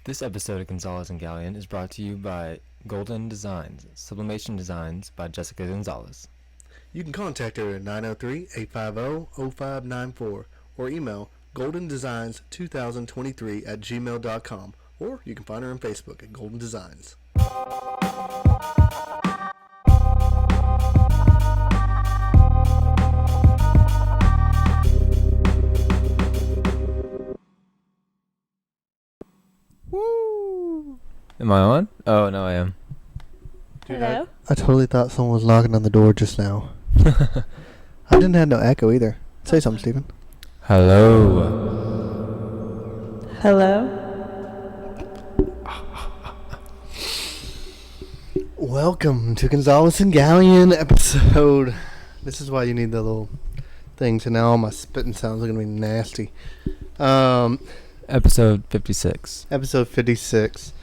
This episode of Gonzalez Galyean is brought to you by Golden Designs, Sublimation Designs by Jessi Gonzalez. You can contact her at 903-850-0594 or email goldendesigns2023@gmail.com, or you can find her on Facebook at Golden Designs. Woo! Am I on? Oh, no, I am. Dude, Hello? I totally thought someone was knocking on the door just now. I didn't have no echo either. Say something, Stephen. Hello. Hello? Welcome to Gonzalez Galyean episode. This is why you need the little things, and now all my spitting sounds are going to be nasty. Episode 56. Episode 56.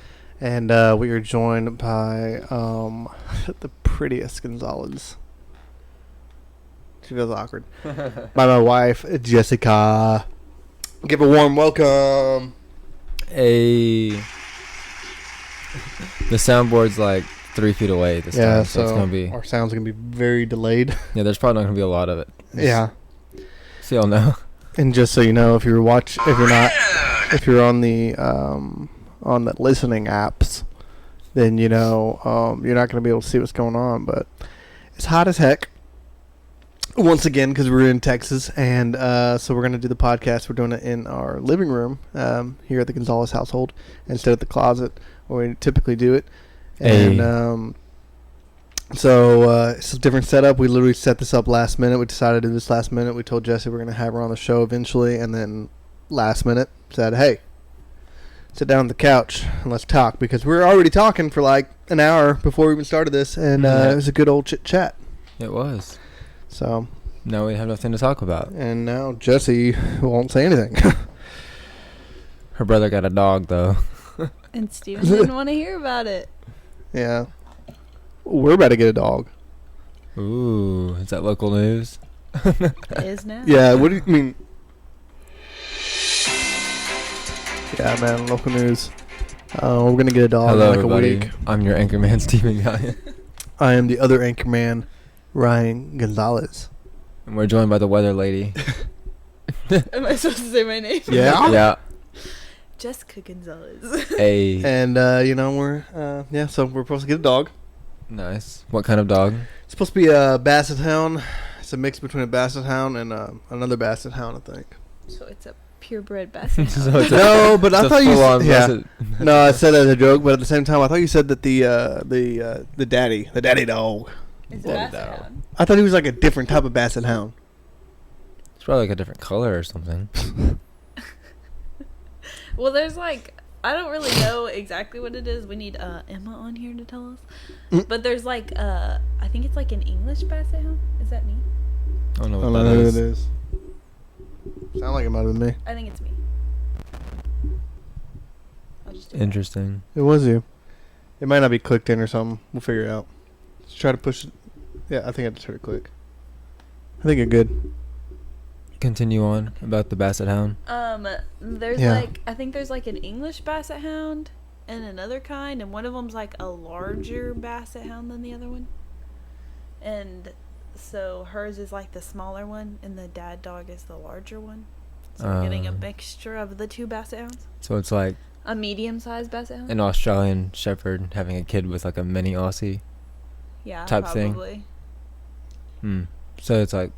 And we are joined by the prettiest Gonzalez. She feels awkward. By my wife, Jessica. Give a warm welcome. The soundboard's like 3 feet away this time, so it's going to be... our sounds are going to be very delayed. Yeah, there's probably not going to be a lot of it. Yeah. So you'll know. And just so you know, if you're on the listening apps, then you know you're not going to be able to see what's going on. But it's hot as heck. Once again, because we're in Texas, and so we're going to do the podcast. We're doing it in our living room here at the Gonzalez household instead of the closet where we typically do it. And so it's a different setup. We literally set this up last minute. We decided to do this last minute. We told Jessi we're going to have her on the show eventually, and then last minute said, hey, sit down on the couch and let's talk, because we were already talking for like an hour before we even started this, and it was a good old chit chat. It was. So now we have nothing to talk about. And now Jessi won't say anything. Her brother got a dog, though. And Steven didn't want to hear about it. Yeah. We're about to get a dog. Ooh, is that local news? It is now. Yeah, what do you mean? Yeah, man, local news. We're going to get a dog Hello, in like everybody. a week. I'm your anchorman, Stephen Galyean. I am the other anchor man, Ryan Gonzalez. And we're joined by the weather lady. Am I supposed to say my name? Yeah? Yeah. Jessica Gonzalez. Hey. And, we're, so we're supposed to get a dog. Nice. What kind of dog? It's supposed to be a Basset Hound. It's a mix between a Basset Hound and another Basset Hound, I think. So it's a purebred basset So hound. it's a- No, but I thought you full-on said, yeah. basset. No, I said that as a joke, but at the same time, I thought you said that the daddy dog. It's a Well, basset no. hound. I thought he was like a different type of Basset Hound. It's probably like a different color or something. Well, there's like, I don't really know exactly what it is. We need Emma on here to tell us. Mm. But there's like, I think it's like an English basset hound. Is that me? I don't know I what don't that know who is. it is. Sound like it might have been me. I think it's me. I'll just do Interesting. It was you. It might not be clicked in or something. We'll figure it out. Let's try to push it. Yeah, I think I just heard it click. I think you're good. Continue on about the basset hound. There's Yeah. like, I think there's like an English basset hound and another kind, and one of them's like a larger basset hound than the other one. And so hers is like the smaller one, and the dad dog is the larger one. So we're getting a mixture of the two basset hounds. So it's like A medium-sized basset hound. an Australian shepherd having a kid with like a mini Aussie. Yeah, type thing. probably. So it's like,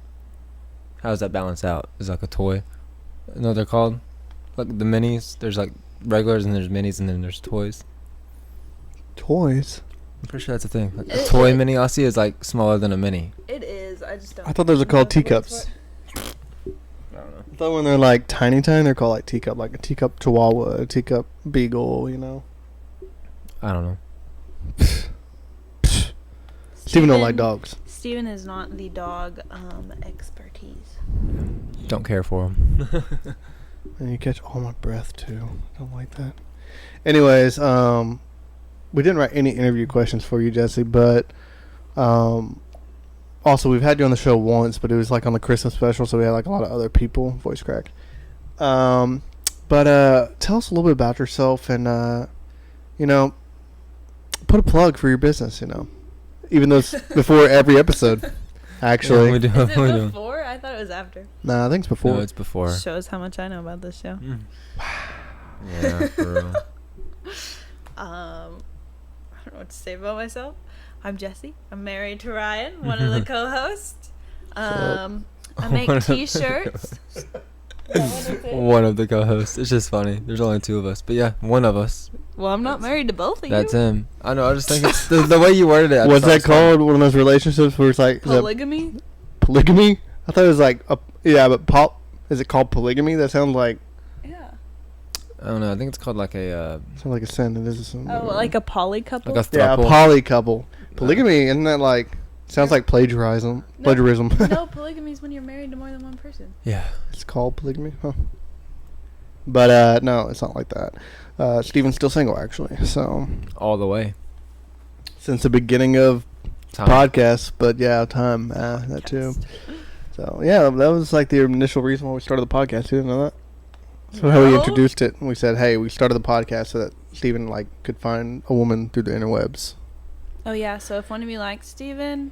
how does that balance out? Is it like a toy? You know what they're called? Like the minis. There's like regulars and there's minis and then there's toys. Toys? I'm pretty sure that's a thing. Like a It- toy it- mini Aussie is like smaller than a mini. It is. I just don't. I thought those are know called the words teacups. for it. I thought when they're like tiny, they're called like teacup. Like a teacup chihuahua, a teacup beagle, you know? I don't know. Steven don't like dogs. Steven is not the dog expertise. Don't care for them. And you catch all my breath too. Don't like that. Anyways, we didn't write any interview questions for you, Jessi, but also we've had you on the show once, but it was like on the Christmas special, so we had like a lot of other people. Voice crack. But tell us a little bit about yourself and, you know, put a plug for your business, you know. Even though it's before every episode, actually. Yeah, we do. Is it we do. before? I thought it was after. Nah, I think it's before. No, it's before. Shows how much I know about this show. Yeah, for real. I don't know what to say about myself. I'm Jessi. I'm married to Ryan, one of the co-hosts. I make One of the T-shirts. One of the co-hosts. It's just funny. There's only two of us, but yeah, one of us. Well, I'm not married to both of That's you. him. I know. I just think it's the way you worded it. I What's just that thought it was called? One of those relationships where it's like, is that Polygamy? polygamy? I thought it was like, is it called polygamy? That sounds like, Yeah. funny. I don't know. I think it's called like a sounds like a sin. It is a sin. Oh, like a poly couple? like a Yeah, a throuple. poly couple. Polygamy, isn't that like, sounds like plagiarism. No. Plagiarism. No, polygamy is when you're married to more than one person. Yeah. It's called polygamy, huh? But no, it's not like that. Steven's still single, actually. So All the way. since the beginning of Time. podcasts, but yeah, time that too. So yeah, that was like the initial reason why we started the podcast. You didn't know that? So how we No. introduced it, we said, "Hey, we started the podcast so that Steven like could find a woman through the interwebs." Oh, yeah. So if one of you likes Steven,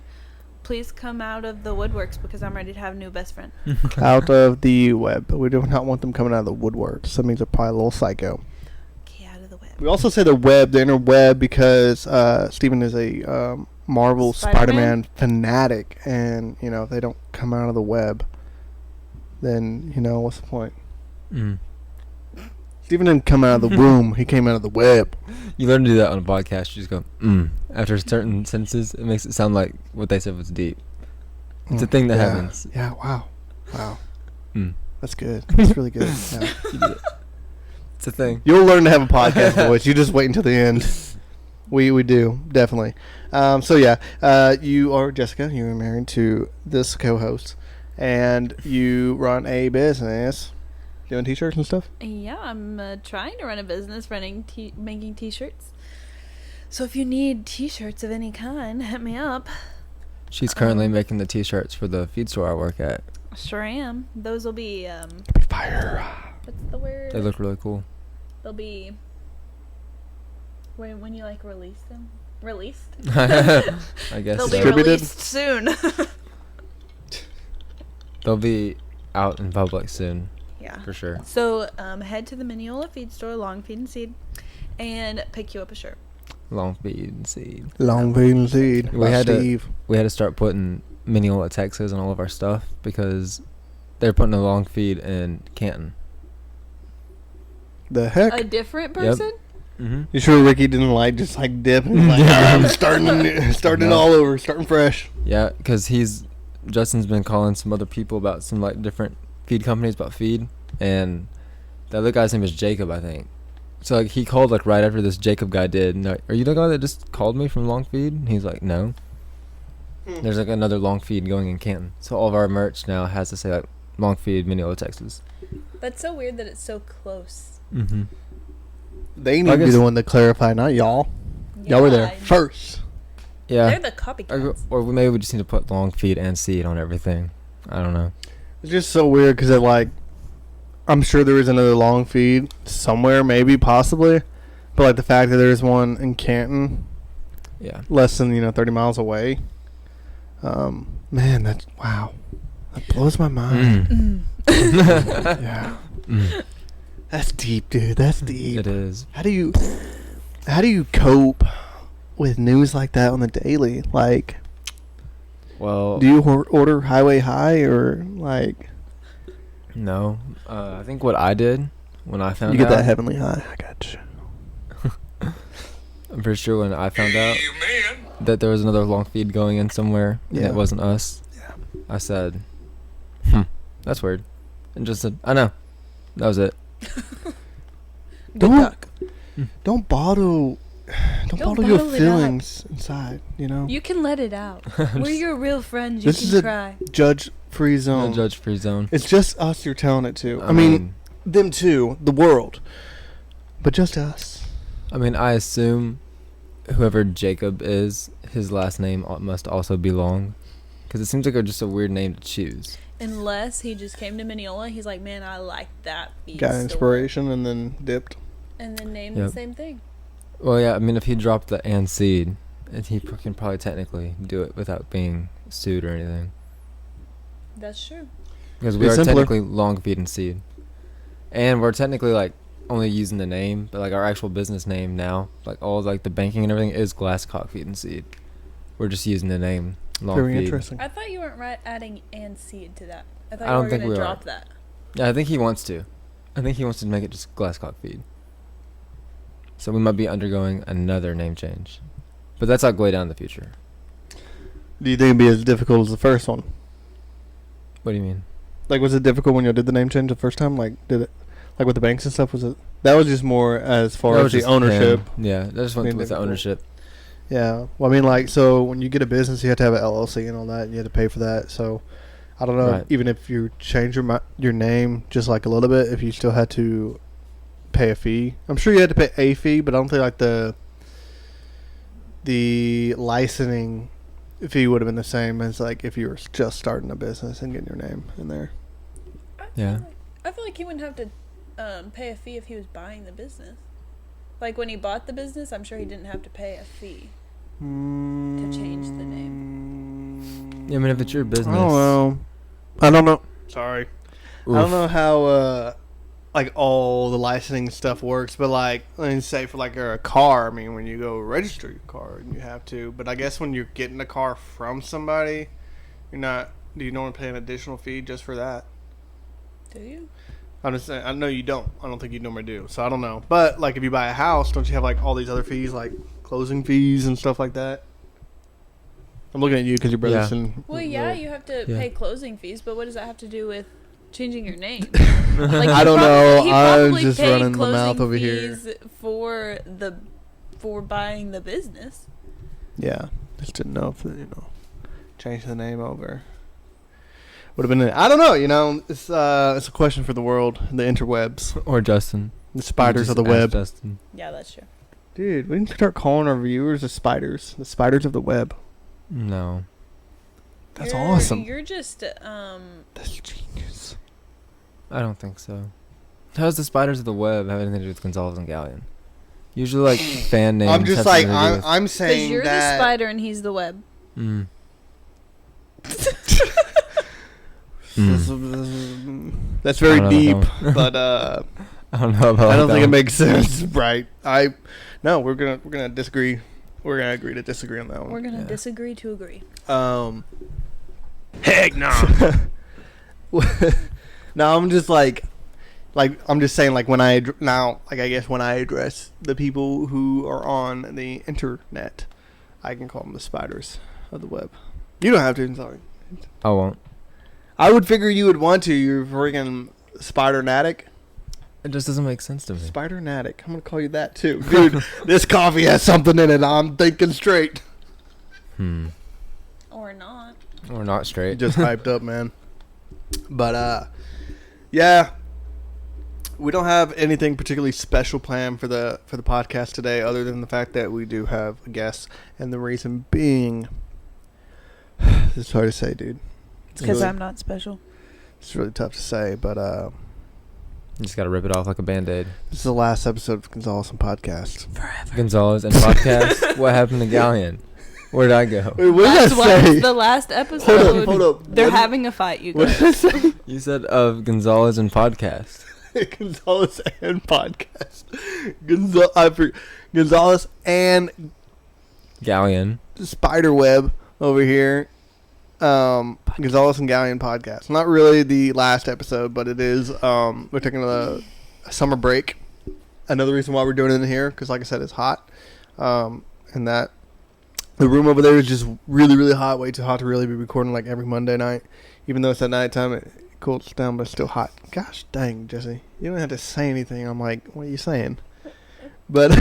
please come out of the woodworks because I'm ready to have a new best friend. Out of the web, we do not want them coming out of the woodworks. That means they're probably a little psycho. Get out of the web. We also say the web, the interweb, because Steven is a Marvel Spider-Man? Spider-Man fanatic, and you know if they don't come out of the web, then you know what's the point? Mm. Steven didn't come out of the womb; he came out of the web. You learn to do that on a podcast. You just go, after certain sentences. It makes it sound like what they said was deep. It's a thing that Yeah. happens. Yeah. Wow. Mm. That's good. That's really good. Yeah. You did it. It's a thing. You'll learn to have a podcast voice. You just wait until the end. We do definitely. So yeah, you are Jessica. You are married to this co-host, and you run a business doing t-shirts and stuff. Yeah, I'm trying to run a business making T-shirts. So if you need T-shirts of any kind, hit me up. She's currently making the T-shirts for the feed store I work at. Sure am. Those will be Fire. what's the word? They look really cool. They'll be when you like release them. Released. I guess They'll so. be Distributed? released soon. They'll be out in public soon, Yeah. for sure. So head to the Mineola feed store, Long Feed and Seed, and pick you up a shirt. Long feed and seed. Long feed and seed. We by had to- Steve. We had to start putting Mineola, Texas on all of our stuff because they're putting a long feed in Canton. The heck? A different person? Mm-hmm. You sure Ricky didn't like just like dip and like I'm starting it No. all over, starting fresh. Yeah, because Justin's been calling some other people about some like different feed companies about feed, and the other guy's name is Jacob, I think. So like he called like right after this Jacob guy did. And like, are you the guy that just called me from Long Feed? And he's like, no. There's like another Long Feed going in Canton, so all of our merch now has to say like Long Feed, Mineola, Texas. That's so weird that it's so close. Mm-hmm. They need to be guess- the one to clarify, not y'all. Y'all were there I- first. Yeah. They're the copycats. Or maybe we just need to put Long Feed and Seed on everything. I don't know. It's just so weird because like, I'm sure there is another long feed somewhere, maybe, possibly, but like the fact that there's one in Canton, Yeah. less than 30 miles away. Man, that's wow. That blows my mind. Yeah, Mm. that's deep, dude. That's deep. It is. How do you cope with news like that on the daily? Like, Well, do you order Highway High or like no. I think what I did when I found you get out, that Heavenly High? I got you. I'm pretty sure when I found out that there was another long feed going in somewhere and Yeah. it wasn't us, Yeah. I said, that's weird. And just said, I know. That was it. Don't bottle your bottle it up. feelings inside, you know? You can let it out. We're your real friends. You This is can a cry. Judge-free No zone. judge-free zone. It's just us you're telling it to. I mean, them too, the world. But just us. I assume whoever Jacob is, his last name must also be long, Because it seems like just a weird name to choose. Unless he just came to Mineola, he's like, man, I like that feed Got store," inspiration and then dipped. and then named Yep. the same thing. Well, yeah, I mean, if he dropped the and seed, he can probably technically do it without being sued or anything. That's true. Because we It's are simpler. technically long feed and seed. And we're technically, like, only using the name, but, like, our actual business name now, like, all, like, the banking and everything is Glasscock Feed and Seed. We're just using the name long Very feed. interesting. I thought you weren't adding and seed to that. I thought I you don't were think going we to are. drop that. Yeah, I think he wants to. I think he wants to make it just Glasscock Feed. So we might be undergoing another name change. But that's like way down in the future. Do you think it'd be as difficult as the first one? What do you mean? Like, was it difficult when you did the name change the first time? Like, did it, like with the banks and stuff? Was it? That was just more as far That as was the just ownership. him. Yeah, that just went being with the difficult. ownership. Yeah. Well, I mean, like, so when you get a business, you have to have an LLC and all that, and you have to pay for that. So, I don't know. Right. Even if you change your name just like a little bit, if you still had to pay a fee, I'm sure you had to pay a fee, but I don't think like the licensing fee would have been the same as like if you were just starting a business and getting your name in there. Yeah. I feel like he wouldn't have to pay a fee if he was buying the business. Like when he bought the business, I'm sure he didn't have to pay a fee to change the name. Yeah, I mean, if it's your business. I don't know. Sorry. Oof. I don't know how like all the licensing stuff works, but like let's say for like a car, I mean when you go register your car you have to, but I guess when you're getting a car from somebody, you're not. Do you normally pay an additional fee just for that? Do you? I'm just saying. I know you don't. I don't think you normally do. So I don't know. But like if you buy a house, don't you have like all these other fees like closing fees and stuff like that? I'm looking at you because your brother's Yeah. in. Well, yeah, you have to Yeah. pay closing fees, but what does that have to do with changing your name? I don't know. I'm just running my mouth over here. fees for buying the business. Yeah, just didn't know if change the name over would have been. I don't know. It's a question for the world, the interwebs, Or Justin. the spiders of the Just ask web. Justin. Yeah, that's true. Dude, we need to start calling our viewers the spiders of the web. No. That's You're- awesome. You're just That's genius. I don't think so. How does the spiders of the web have anything to do with Gonzalez and Galyean? Usually, like, fan names. I'm just have like something to do with- I'm because saying you're the that. spider and he's the web. Mm. That's very I don't know deep, about that but I don't know about I don't that think it one. makes sense, right? No, we're gonna disagree. We're gonna agree to disagree on that one. We're gonna Yeah. disagree to agree. Heck no. No, I'm just like I'm just saying like when I guess when I address the people who are on the internet, I can call them the spiders of the web. You don't have to. I'm sorry. I won't. I would figure you would want to. You're freaking spider-natic. It just doesn't make sense to me. Spider-natic. I'm gonna call you that too, dude. This coffee has something in it. I'm thinking straight. Or not. Or not straight. Just hyped up, man. But yeah, we don't have anything particularly special planned for the podcast today, other than the fact that we do have a guest, and the reason being, it's hard to say, dude. It's because really- I'm not special. It's really tough to say, but You just gotta rip it off like a band-aid. this is the last episode of Gonzalez and Podcast. Forever. Gonzalez and podcast. What happened to Galyean? Where did I go? Wait, what did That's I why say? it's the last episode. Hold up. They're What- having a fight, you What guys. did I say? You said of Gonzalez and podcast. Gonzalez and Podcast. Gonzalez and Galyean. Spiderweb over here. Gonzalez and Galyean Podcast. Not really the last episode, but it is. We're taking a summer break. Another reason why we're doing it in here, because like I said, it's hot. And that the room over there is just really, really hot. Way too hot to really be recording like every Monday night. Even though it's at nighttime, it cools down, but it's still hot. Gosh dang, Jesse. You don't have to say anything. I'm like, what are you saying? But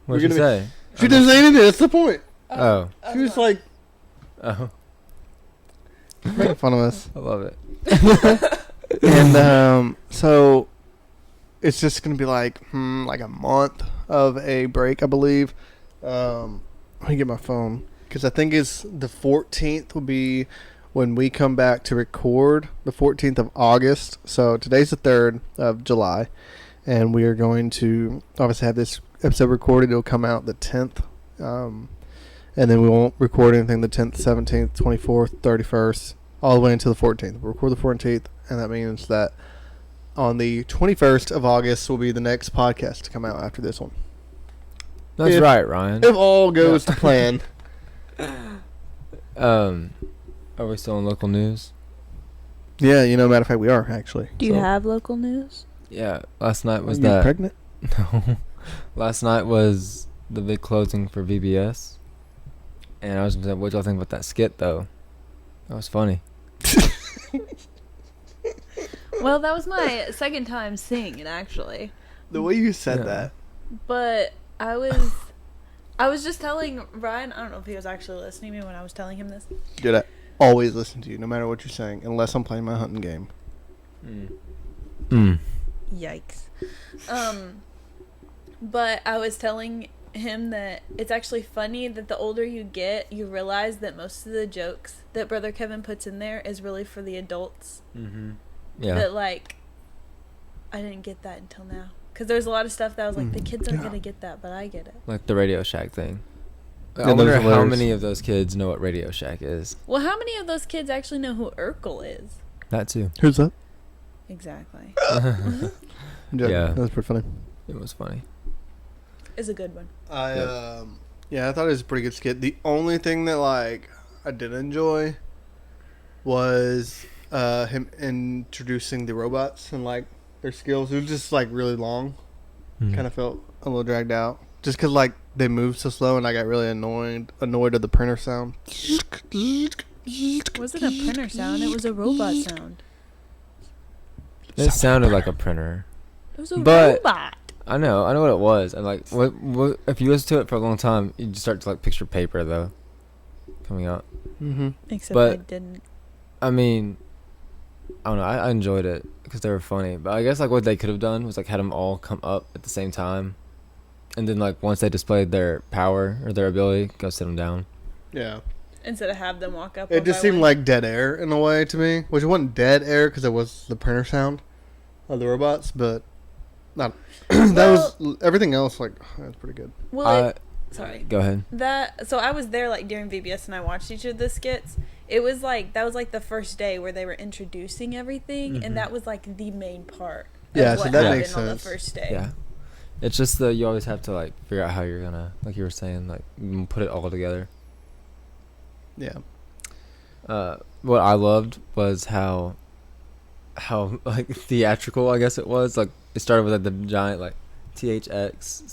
What'd you say? she didn't say anything. That's the point. Oh. She was like Oh. making fun of us. I love it. And so it's just gonna be like a month of a break, I believe. Let me get my phone, because I think it's the 14th will be when we come back to record the 14th of August. So today's the 3rd of July, and we are going to obviously have this episode recorded. It'll come out the 10th, and then we won't record anything the 10th, 17th, 24th, 31st, all the way until the 14th. We'll record the 14th, and that means that on the 21st of August will be the next podcast to come out after this one. That's right, Ryan. If all goes to plan. Are we still in local news? Yeah, matter of fact, we are actually. Do you have local news? Yeah, last night was Are you that. pregnant? No. Last night was the big closing for VBS. And I was going to say, what y'all think about that skit, though? That was funny. Well, that was my second time seeing it, actually. The way you said that. But I was just telling Ryan, I don't know if he was actually listening to me when I was telling him this. Dude, I always listen to you, no matter what you're saying, unless I'm playing my hunting game. Yikes. But I was telling him that it's actually funny that the older you get, you realize that most of the jokes that Brother Kevin puts in there is really for the adults. Mm-hmm. Yeah. That, like, I didn't get that until now. Because there's a lot of stuff that I was like, the kids aren't going to get that, but I get it. Like the Radio Shack thing. Yeah, I wonder those how hilarious. many of those kids know what Radio Shack is. Well, how many of those kids actually know who Urkel is? That too. Who's that? Exactly. Yeah. That was pretty funny. It was funny. It's a good one. I thought it was a pretty good skit. The only thing that, like, I did enjoy was him introducing the robots and, like, their skills. It was just, like, really long. Kind of felt a little dragged out. Just because, like, they moved so slow and I got really annoyed of the printer sound. It wasn't a printer sound. It was a robot sound. It sounded like a printer. It was a But- robot. I know what it was. And like, what if you listen to it for a long time, you just start to like picture paper though, coming out. Mm-hmm. Except But- I didn't. I mean, I don't know. I enjoyed it because they were funny. But I guess like what they could have done was like had them all come up at the same time, and then like once they displayed their power or their ability, go sit them down. Yeah. Instead of have them walk up. It one just by seemed one. like dead air in a way to me. Which it wasn't dead air because it was the printer sound of the robots, but not. That was everything else. Like, that's pretty good. Well, sorry. Go ahead. So I was there like during VBS and I watched each of the skits. It was like that was like the first day where they were introducing everything, and that was like the main part. Yeah, of so what that happened makes on the sense. first day. Yeah. It's just that you always have to like figure out how you're gonna, like you were saying, like put it all together. Yeah. What I loved was how like theatrical I guess it was. Like it started with like the giant like THX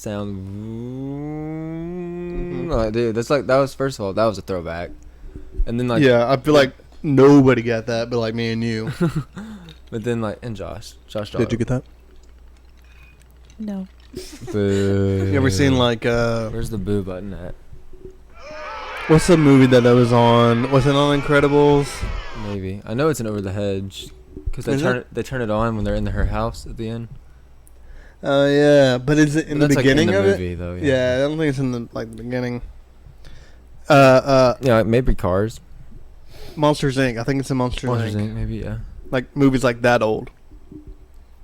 sound. Like, dude, that's like that was first of all that was a throwback, and then like Yeah, I feel like nobody got that, but like me and you. but then like and Josh Did you get that? No. Boo. You ever seen like Where's the boo button at? what's the movie that was on? Was it on Incredibles? Maybe I know it's an Over the Hedge because they Is turn it on when they're in her house at the end. Yeah, but is it in the That's, beginning like, in the of movie, it? though, Yeah, I don't think it's in the like beginning. Yeah, like maybe Cars. Monsters Inc. I think it's in Monsters Monsters Inc. Inc. Maybe yeah. Like movies like that old.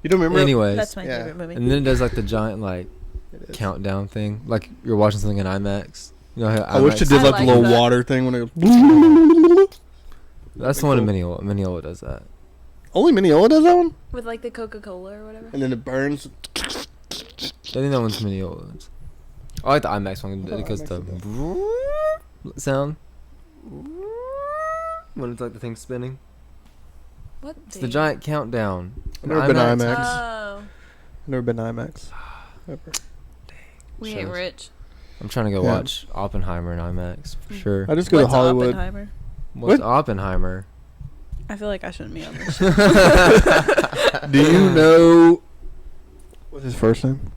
You don't remember? Anyways, That's my Yeah. favorite movie. and then it does like the giant like It is. countdown thing, like you're watching something in IMAX. You know how I wish it IMAX did I like like the little that. water thing when it. That's the one in Mineola. Mineola does that. Only Mineola does that one, With like the Coca-Cola or whatever. and then it burns. I think that one's Mineola. I like the IMAX one because the sound when it's like the thing spinning. What? It's the giant countdown. I've never been to IMAX. Oh. Never been to IMAX. Ever. We ain't Shows. rich. I'm trying to go Yeah. watch Oppenheimer in IMAX for sure. I just go to What's Hollywood. Oppenheimer? What's What? Oppenheimer? I feel like I shouldn't be on this. Do you know what's his first name?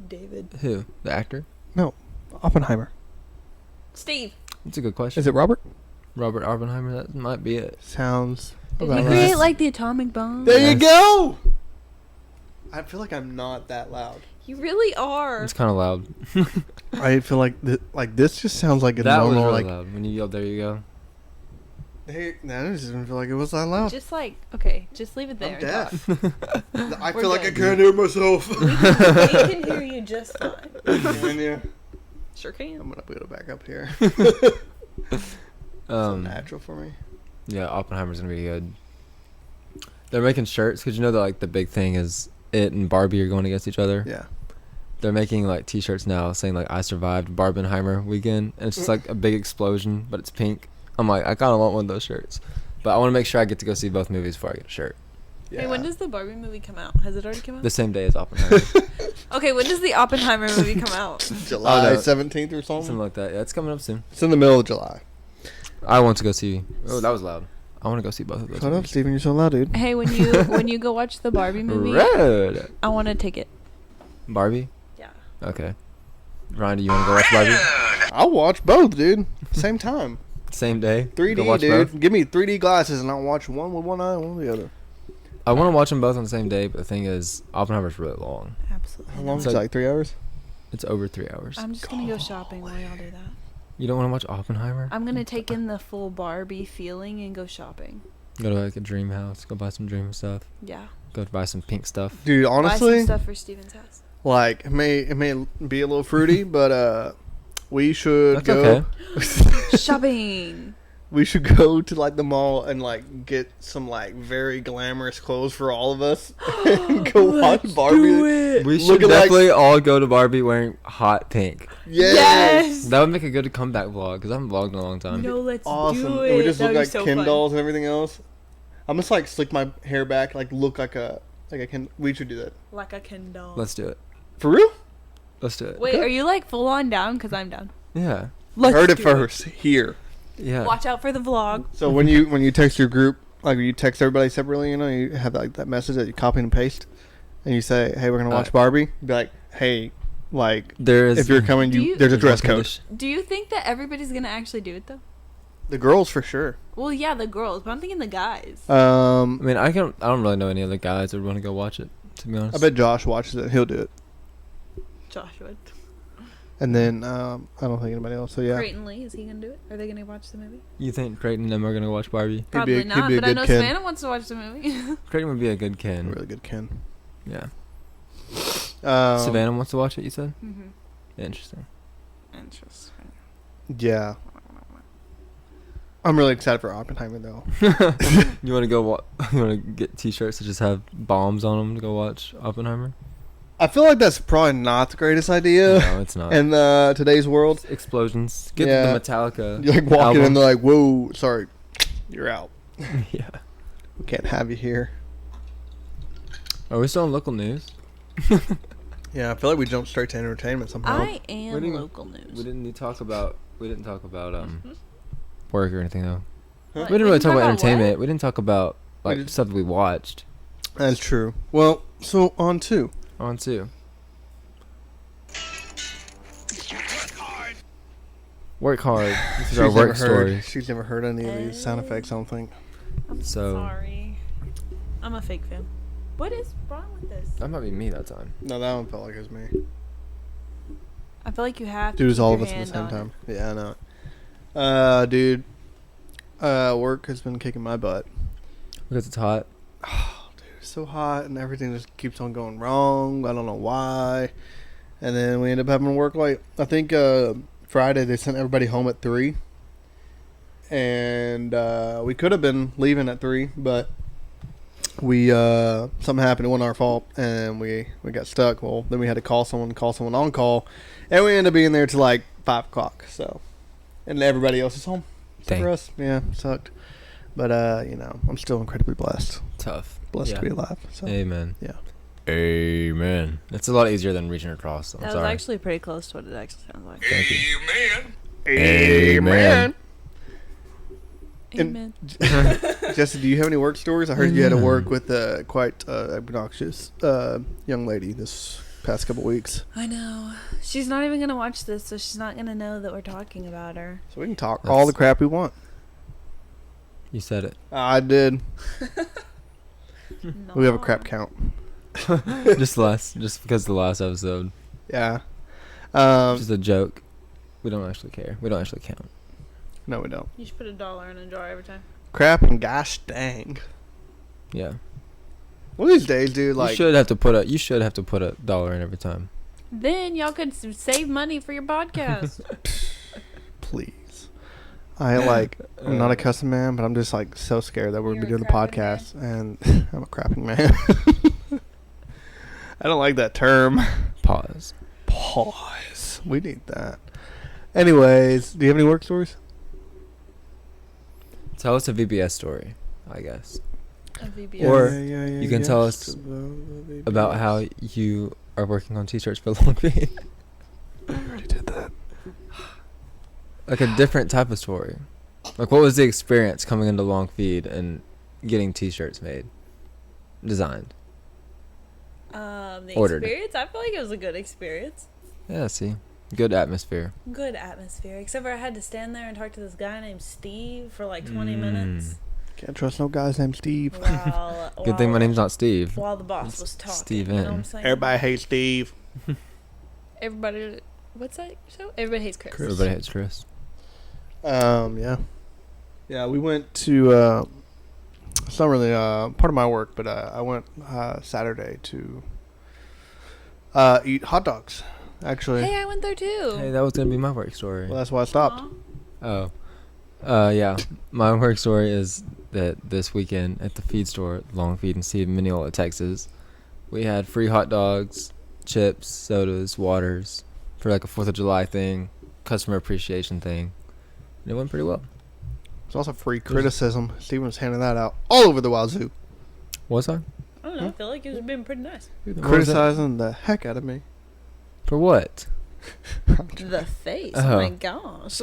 David. Who? The actor? Oppenheimer. Steve. That's a good question. Is it Robert? Robert Oppenheimer? That might be it. Sounds. Did about he right. create like the atomic bomb? There you Yes. go. I feel like I'm not that loud. You really are. It's kind of loud. I feel like this just sounds like a That was normal really like. loud. When you yelled, "There you go." Hey, that doesn't even feel like it was that loud. Just like, okay, just leave it there. I'm deaf. I We're feel like I good. can't hear myself. We can hear you just fine. Can you? Sure can. I'm gonna put it back up here. So natural for me. Yeah, Oppenheimer's gonna be good. They're making shirts because you know that like the big thing is it and Barbie are going against each other. Yeah. They're making like T-shirts now saying like I survived Barbenheimer weekend, and it's just like a big explosion, but it's pink. I'm like I kind of want one of those shirts, but I want to make sure I get to go see both movies before I get a shirt. Yeah. Hey, when does the Barbie movie come out? Has it already come out? The same day as Oppenheimer, Okay, when does the Oppenheimer movie come out? July Oh, no. 17th or something? something like that. Yeah, it's coming up soon. It's in the middle of July. I want to go see. Oh, that was loud. I want to go see both of those. Shut up, movies. Steven. You're so loud, dude. Hey, when you go watch the Barbie movie, Red. I want a ticket. Barbie. Yeah. Okay. Ryan, do you want to go watch Barbie? I'll watch both, dude. Same time. Same day. Go 3D, watch dude. both? Give me 3D glasses and I'll watch one with one eye and one with the other. I want to watch them both on the same day, but the thing is, Oppenheimer's really long. Absolutely. How long is So- it? Like 3 hours? It's over 3 hours. I'm just gonna go shopping while y'all do that. You don't want to watch Oppenheimer? I'm gonna take in the full Barbie feeling and go shopping. Go to like a dream house. Go buy some dream stuff. Yeah. Go buy some pink stuff. Dude, Buy honestly, some stuff for Steven's house. like, it may be a little fruity, but we should That's go. okay. Shopping. We should go to like the mall and like get some like very glamorous clothes for all of us and go watch Barbie. it. We Look should at, like- definitely all go to Barbie wearing hot pink. Yes. That would make a good comeback vlog because I haven't vlogged in a long time. No, let's Awesome. do And it. we just look That'd be like so Ken fun. dolls and everything else. I'm just like slick my hair back, like look like a Ken. We should do that. Like a Ken doll. Let's do it. For real? Let's do it. Wait, are you like full on down? Because I'm down. Yeah. Let's Heard it do first here. Yeah. Watch out for the vlog. So when you text your group, like when you text everybody separately, you know, you have like that message that you copy and paste, and you say, "Hey, we're gonna watch Barbie." Be like, "Hey, like There is. if you're coming, Do you- there's a dress code." Do you think that everybody's gonna actually do it though? The girls for sure. Well, yeah, the girls, but I'm thinking the guys. I mean, I don't really know any other guys that would want to go watch it. To be honest. I bet Josh watches it. He'll do it. Joshua. And then I don't think anybody else. So yeah, Creighton Lee, is he gonna do it? Are they gonna watch the movie? You think Creighton and them are gonna watch Barbie? Probably he'd not, be a but I good know kid. Savannah wants to watch the movie. Creighton would be a good a Ken. really good Ken. Yeah. Um, Savannah wants to watch it. You said. Mm-hmm. Interesting. Interesting. Yeah, I'm really excited for Oppenheimer though. You want to go? You want to get T-shirts that just have bombs on them to go watch Oppenheimer? I feel like that's probably not the greatest idea No, it's not. in today's world. Explosions. Get Yeah. the Metallica. You're like walking album. in, they're like, "Whoa, sorry, you're out. Yeah. We can't have you here." Are we still on local news? Yeah, I feel like we jumped straight to entertainment somehow. I am didn't- local news. We didn't talk about work or anything though. Huh? What? We didn't really talk about what? entertainment. We didn't talk about like did- stuff that we watched. That's true. Well, so on to On to work hard. This is our work story. She's never heard any of these sound effects. I don't think. I'm So- sorry. I'm a fake fan. What is wrong with this? That might be me that time. No, that one felt like it was me. I feel like you have to. Dude, it was keep all your of us at the hand same on time. Yeah, I know. Dude, work has been kicking my butt. Because it's hot. It's so hot and everything just keeps on going wrong. I don't know why. And then we end up having to work late. I think Friday they sent everybody home at 3. And we could have been leaving at 3, but we something happened. It wasn't our fault, and we got stuck. Well, then we had to call someone on call, and we ended up being there till like 5 o'clock. So, and everybody else is home. Except Dang. for us. Yeah, it sucked. But I'm still incredibly blessed. Tough. Blessed Yeah. to be alive. So Amen. yeah. Amen. It's a lot easier than reaching across. I'm That was sorry. actually pretty close to what it actually sounds like. Thank you. Amen. Amen. Jesse, do you have any work stories? I heard you had to work with a quite obnoxious young lady this past couple weeks. I know. She's not even gonna watch this, so she's not gonna know that we're talking about her. So we can talk all the crap we want. You said it. I did. We have a No. crap count. just because of the last episode. Yeah. Just a joke. We don't actually care. We don't actually count. No, we don't. You should put $1 in a jar every time. Crap and gosh dang. Yeah. One of these days, dude, like... you should have to put a dollar in every time. Then y'all could save money for your podcast. Please. I'm not a cussing man, but I'm just, like, so scared that we're going to be You're doing a the crapping podcast. And I'm a crapping man. I don't like that term. Pause. We need that. Anyways, do you have any work stories? Tell us a VBS story, I guess. A VBS. Or you can tell us about how you are working on t-shirts for Long Feed. I already did that. Like a different type of story. Like, what was the experience coming into Long Feed and getting t-shirts made? Designed. The Ordered. experience, I feel like it was a good experience. Yeah, see? Good atmosphere. Good atmosphere. Except for I had to stand there and talk to this guy named Steve for like 20 minutes. Can't trust no guys named Steve. Good thing my name's not Steve. While the boss It's was talking. Steven. You know what I'm saying? Everybody hates Steve. Everybody. What's that show? Everybody hates Chris. Everybody hates Chris. Yeah. Yeah, we went to... it's not really part of my work, but I went Saturday to eat hot dogs, actually. Hey, I went there too. Hey, that was going to be my work story. Well, that's why I stopped. Aw. Oh. Yeah. My work story is that this weekend at the feed store, Long Feed in Steve, Mineola, Texas, we had free hot dogs, chips, sodas, waters for like a 4th of July thing, customer appreciation thing. And it went pretty well. It's also free criticism. Steven was handing that out all over the wazoo. Was I? I don't know. I feel like it was been pretty nice. What was Criticizing the heck out of me. that? For what? The face. Oh my gosh.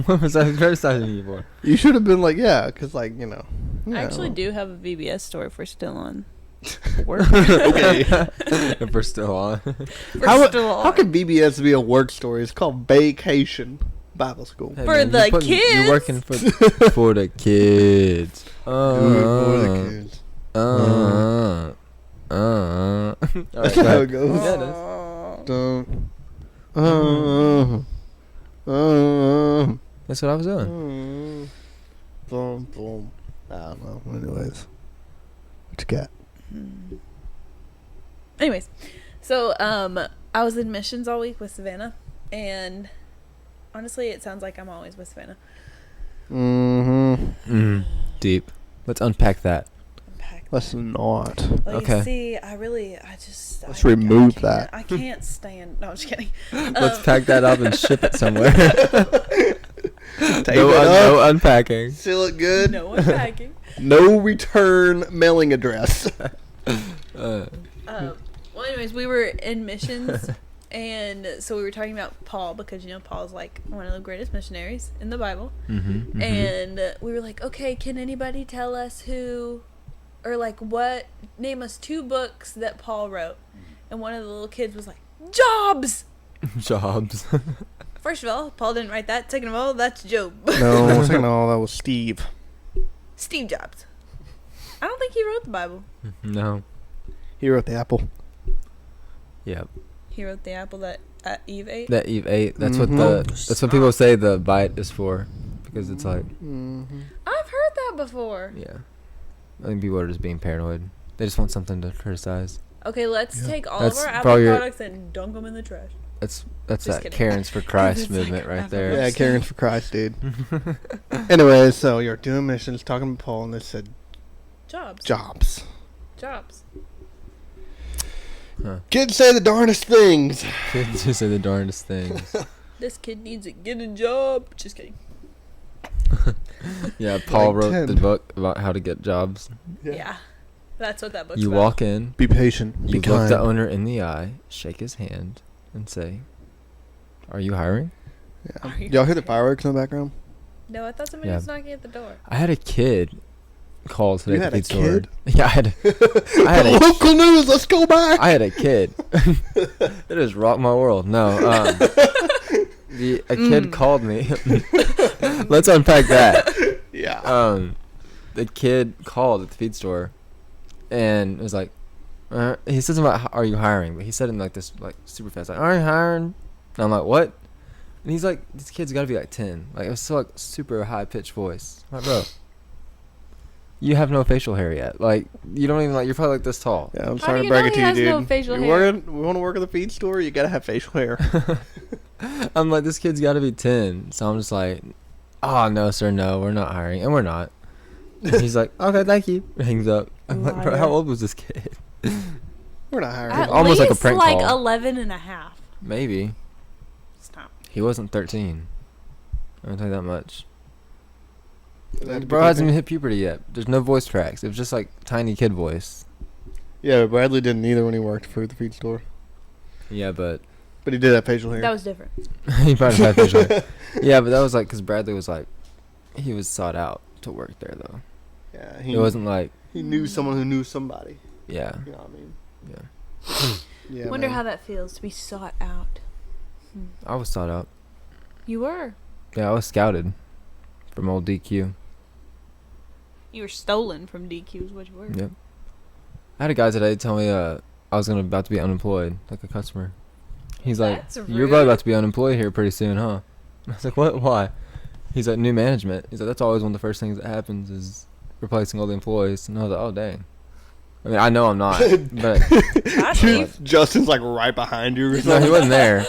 What was I criticizing you for? You should have been like, yeah, because, like, you know. I actually do have a VBS story if we're still on. Work. Okay. If we're still on. How could BBS be a work story? It's called Vacation Bible School. Hey, For man, the you're kids. You're working for for the kids. That's how it goes. Yeah, it is. That's what I was doing. Boom, boom. I don't know. Anyways, what you got? Anyways, so I was in missions all week with Savannah, and honestly, it sounds like I'm always with Savannah. Deep. Let's unpack that. Let's not. Well, Okay. You see, Let's remove that. I can't stand. No, I'm just kidding. Let's pack that up and ship it somewhere. Take no, it up. no unpacking. Seal it good. No unpacking. No return mailing address. Well, anyways, we were in missions, and so we were talking about Paul because Paul's like one of the greatest missionaries in the Bible, and we were like, okay, can anybody tell us who, or like what? Name us 2 books that Paul wrote, and one of the little kids was like, Jobs. Jobs. First of all, Paul didn't write that. Second of all, that's Job. No, second of all, that was Steve. Steve Jobs. I don't think he wrote the Bible. No. He wrote the apple. Yep. He wrote the apple that Eve ate. That Eve ate. That's Mhm. that's what people say the bite is for, because it's like, I've heard that before. yeah. I think people are just being paranoid. They just want something to criticize. Okay, let's take all That's of our Apple probably your- products and dunk them in the trash. That's Just that kidding. Karens for Christ It's movement like right there. Yeah, Karen's for Christ, dude. Anyways, so you're doing missions, talking to Paul, and they said Jobs. jobs. Jobs. Huh. Kids say the darndest things. Kids who say the darndest things. This kid needs to get a job. Just kidding. Yeah, Paul Like wrote 10. the book about how to get jobs. Yeah. That's what that book's You about. walk in, Be patient. you look the owner in the eye, shake his hand, and say, "Are you hiring?" Yeah. Are you Y'all hear the fireworks in the background? No, I thought somebody Yeah. was knocking at the door. I had a kid call today You at had the a feed store. kid? Yeah, I had a Local news. Let's go back. I had a kid. It just rocked my world. No, a kid called me. Let's unpack that. Yeah. The kid called at the feed store, and was like, he said something about, "Are you hiring?" But he said it in like this, like super fast, like, "Are you hiring?" And I'm like, "What?" And he's like, this kid's got to be like 10. Like, it was so like super high pitched voice. I'm like, bro, you have no facial hair yet. Like, you don't even like. You're probably like this tall. Yeah, I'm How sorry do to you brag know it to he you, has dude. no facial you hair? want to work at the feed store? You gotta have facial hair. I'm like, this kid's got to be 10. So I'm just like, oh no, sir, no, we're not hiring, and we're not. And he's like, okay, thank you. Hangs up. I'm like, bro, how old was this kid? We're not hiring. At Almost like a least prank like call. 11 and a half. Maybe Stop. he wasn't 13. I don't tell you that much. That'd Bro be hasn't okay. even hit puberty yet. There's no voice tracks. It was just like tiny kid voice. Yeah, but Bradley didn't either when he worked for the feed store. Yeah, but But he did have facial hair. That was different. he probably had facial hair. Yeah, but that was like because Bradley was like, he was sought out to work there though. Yeah, It wasn't like, He knew someone who knew somebody. yeah, You know what I mean? yeah. Yeah. Wonder man. how that feels to be sought out. I was sought out. You were. Yeah, I was scouted from old DQ. You were stolen from DQ's, what you were. Yep. I had a guy today tell me I was about to be unemployed, like a customer. He's like, That's you're probably rude. about to be unemployed here pretty soon, huh? I was like, what? Why? He's like, new management. He's like, that's always one of the first things that happens is replacing all the employees. And I was like, oh, dang. I mean, I know I'm not, but Hi, Steve. Justin's like right behind you. Or no, he something. wasn't there.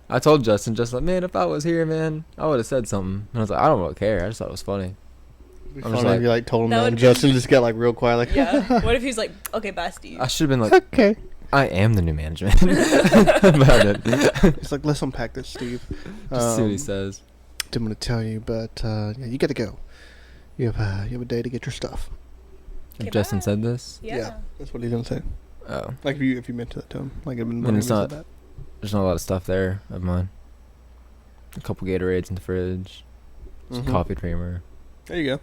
I told Justin, just like, man, if I was here, man, I would have said something. And I was like, I don't really care. I just thought it was funny. It'd be I'm just funny if like- you like told him That that, would've and been- Justin just got like real quiet, like Yeah. What if he's like, okay, bye, Steve. I should have been like, okay. I am the new management. About it. It's like let's unpack this, Steve. Just see what he says. I'm gonna tell you, but yeah, you gotta go. You have a day to get your stuff. If Okay, Justin bye. said this, Yeah. That's what he's gonna say. oh, Like if you meant to that to him, like it'd been And it's said not- that. there's not a lot of stuff there of mine. A couple Gatorades in the fridge, some Mhm. coffee creamer. There you go.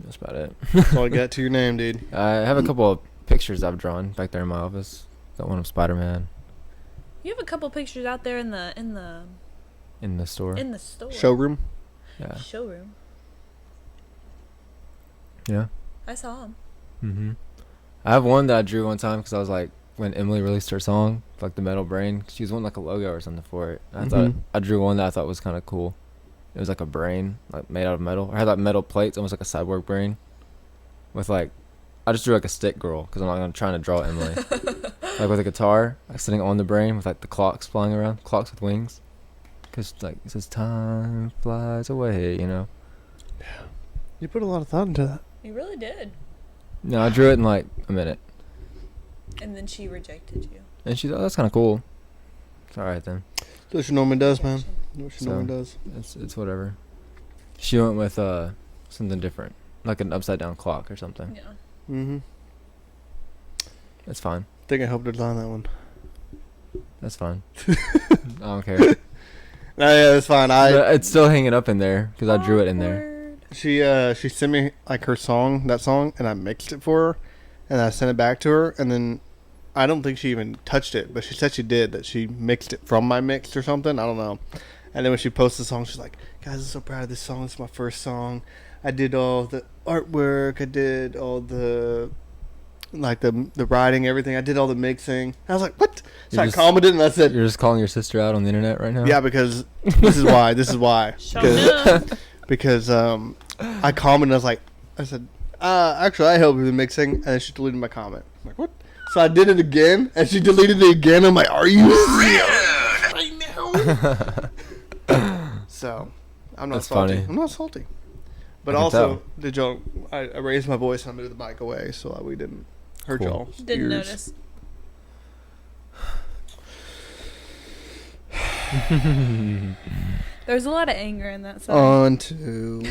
That's about it. That's all I got to your name, dude. I have a couple of pictures I've drawn back there in my office. Got one of Spider-Man You have a couple pictures out there in the in the store. store. Showroom. Yeah. Showroom. Yeah. I saw them. Mm-hmm. I have one that I drew one time because I was like, when Emily released her song, like the Metal Brain, she was wanting like a logo or something for it. And I thought Mhm. I drew one that I thought was kind of cool. It was like a brain, like made out of metal. Or had like metal plates, almost like a cyborg brain. With like, I just drew like a stick girl because I'm not trying to draw Emily. Like with a guitar, like sitting on the brain with like the clocks flying around, clocks with wings. Because like it says time flies away, you know. You put a lot of thought into that. You really did. No, I drew it in like a minute. And then she rejected you. And she's, oh, that's kind of cool. It's alright then. That's what she normally does, man. Rejection. That's what she So- normally does. It's whatever. She went with something different, like an upside down clock or something. Yeah. Mm-hmm. That's fine. I think I helped her design that one. That's fine. I don't care. No, yeah, that's fine. But it's still hanging up in there because I drew it in there. Awkward. She sent me like her song, that song, and I mixed it for her, and I sent it back to her, and then I don't think she even touched it, but she said she did, that she mixed it from my mix or something. I don't know. And then when she posted the song, she's like, "Guys, I'm so proud of this song. It's my first song. I did all the artwork. I did all the like the writing, everything. I did all the mixing." I was like, "What?" So You're I just- commented, and I said, You're just calling your sister out on the internet right now? "Yeah, because this is why. This is why." Show Because- enough. because I commented, I said, actually, I helped with the mixing, and then she deleted my comment. I'm like, what? So I did it again, and she deleted it again. I'm like, are you real? Right now? So, I'm not That's salty. funny. I'm not salty. But I can also, tell. I raised my voice and I moved the mic away so that we didn't hurt Cool. y'all. Didn't notice. There's a lot of anger in that song. On to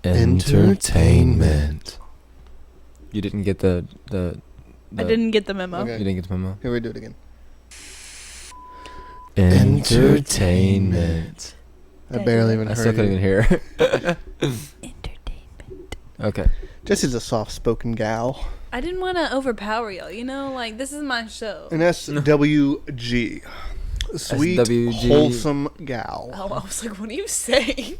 Entertainment. You didn't get the I didn't get the memo. Okay. You didn't get the memo. Here we do it again. Entertainment. I barely even I heard still couldn't you. even hear. Entertainment. Okay. Jessie's a soft-spoken gal. I didn't want to overpower y'all. You know, like this is my show. An SWG. Sweet, SWG. wholesome gal. Oh, I was like, what are you saying?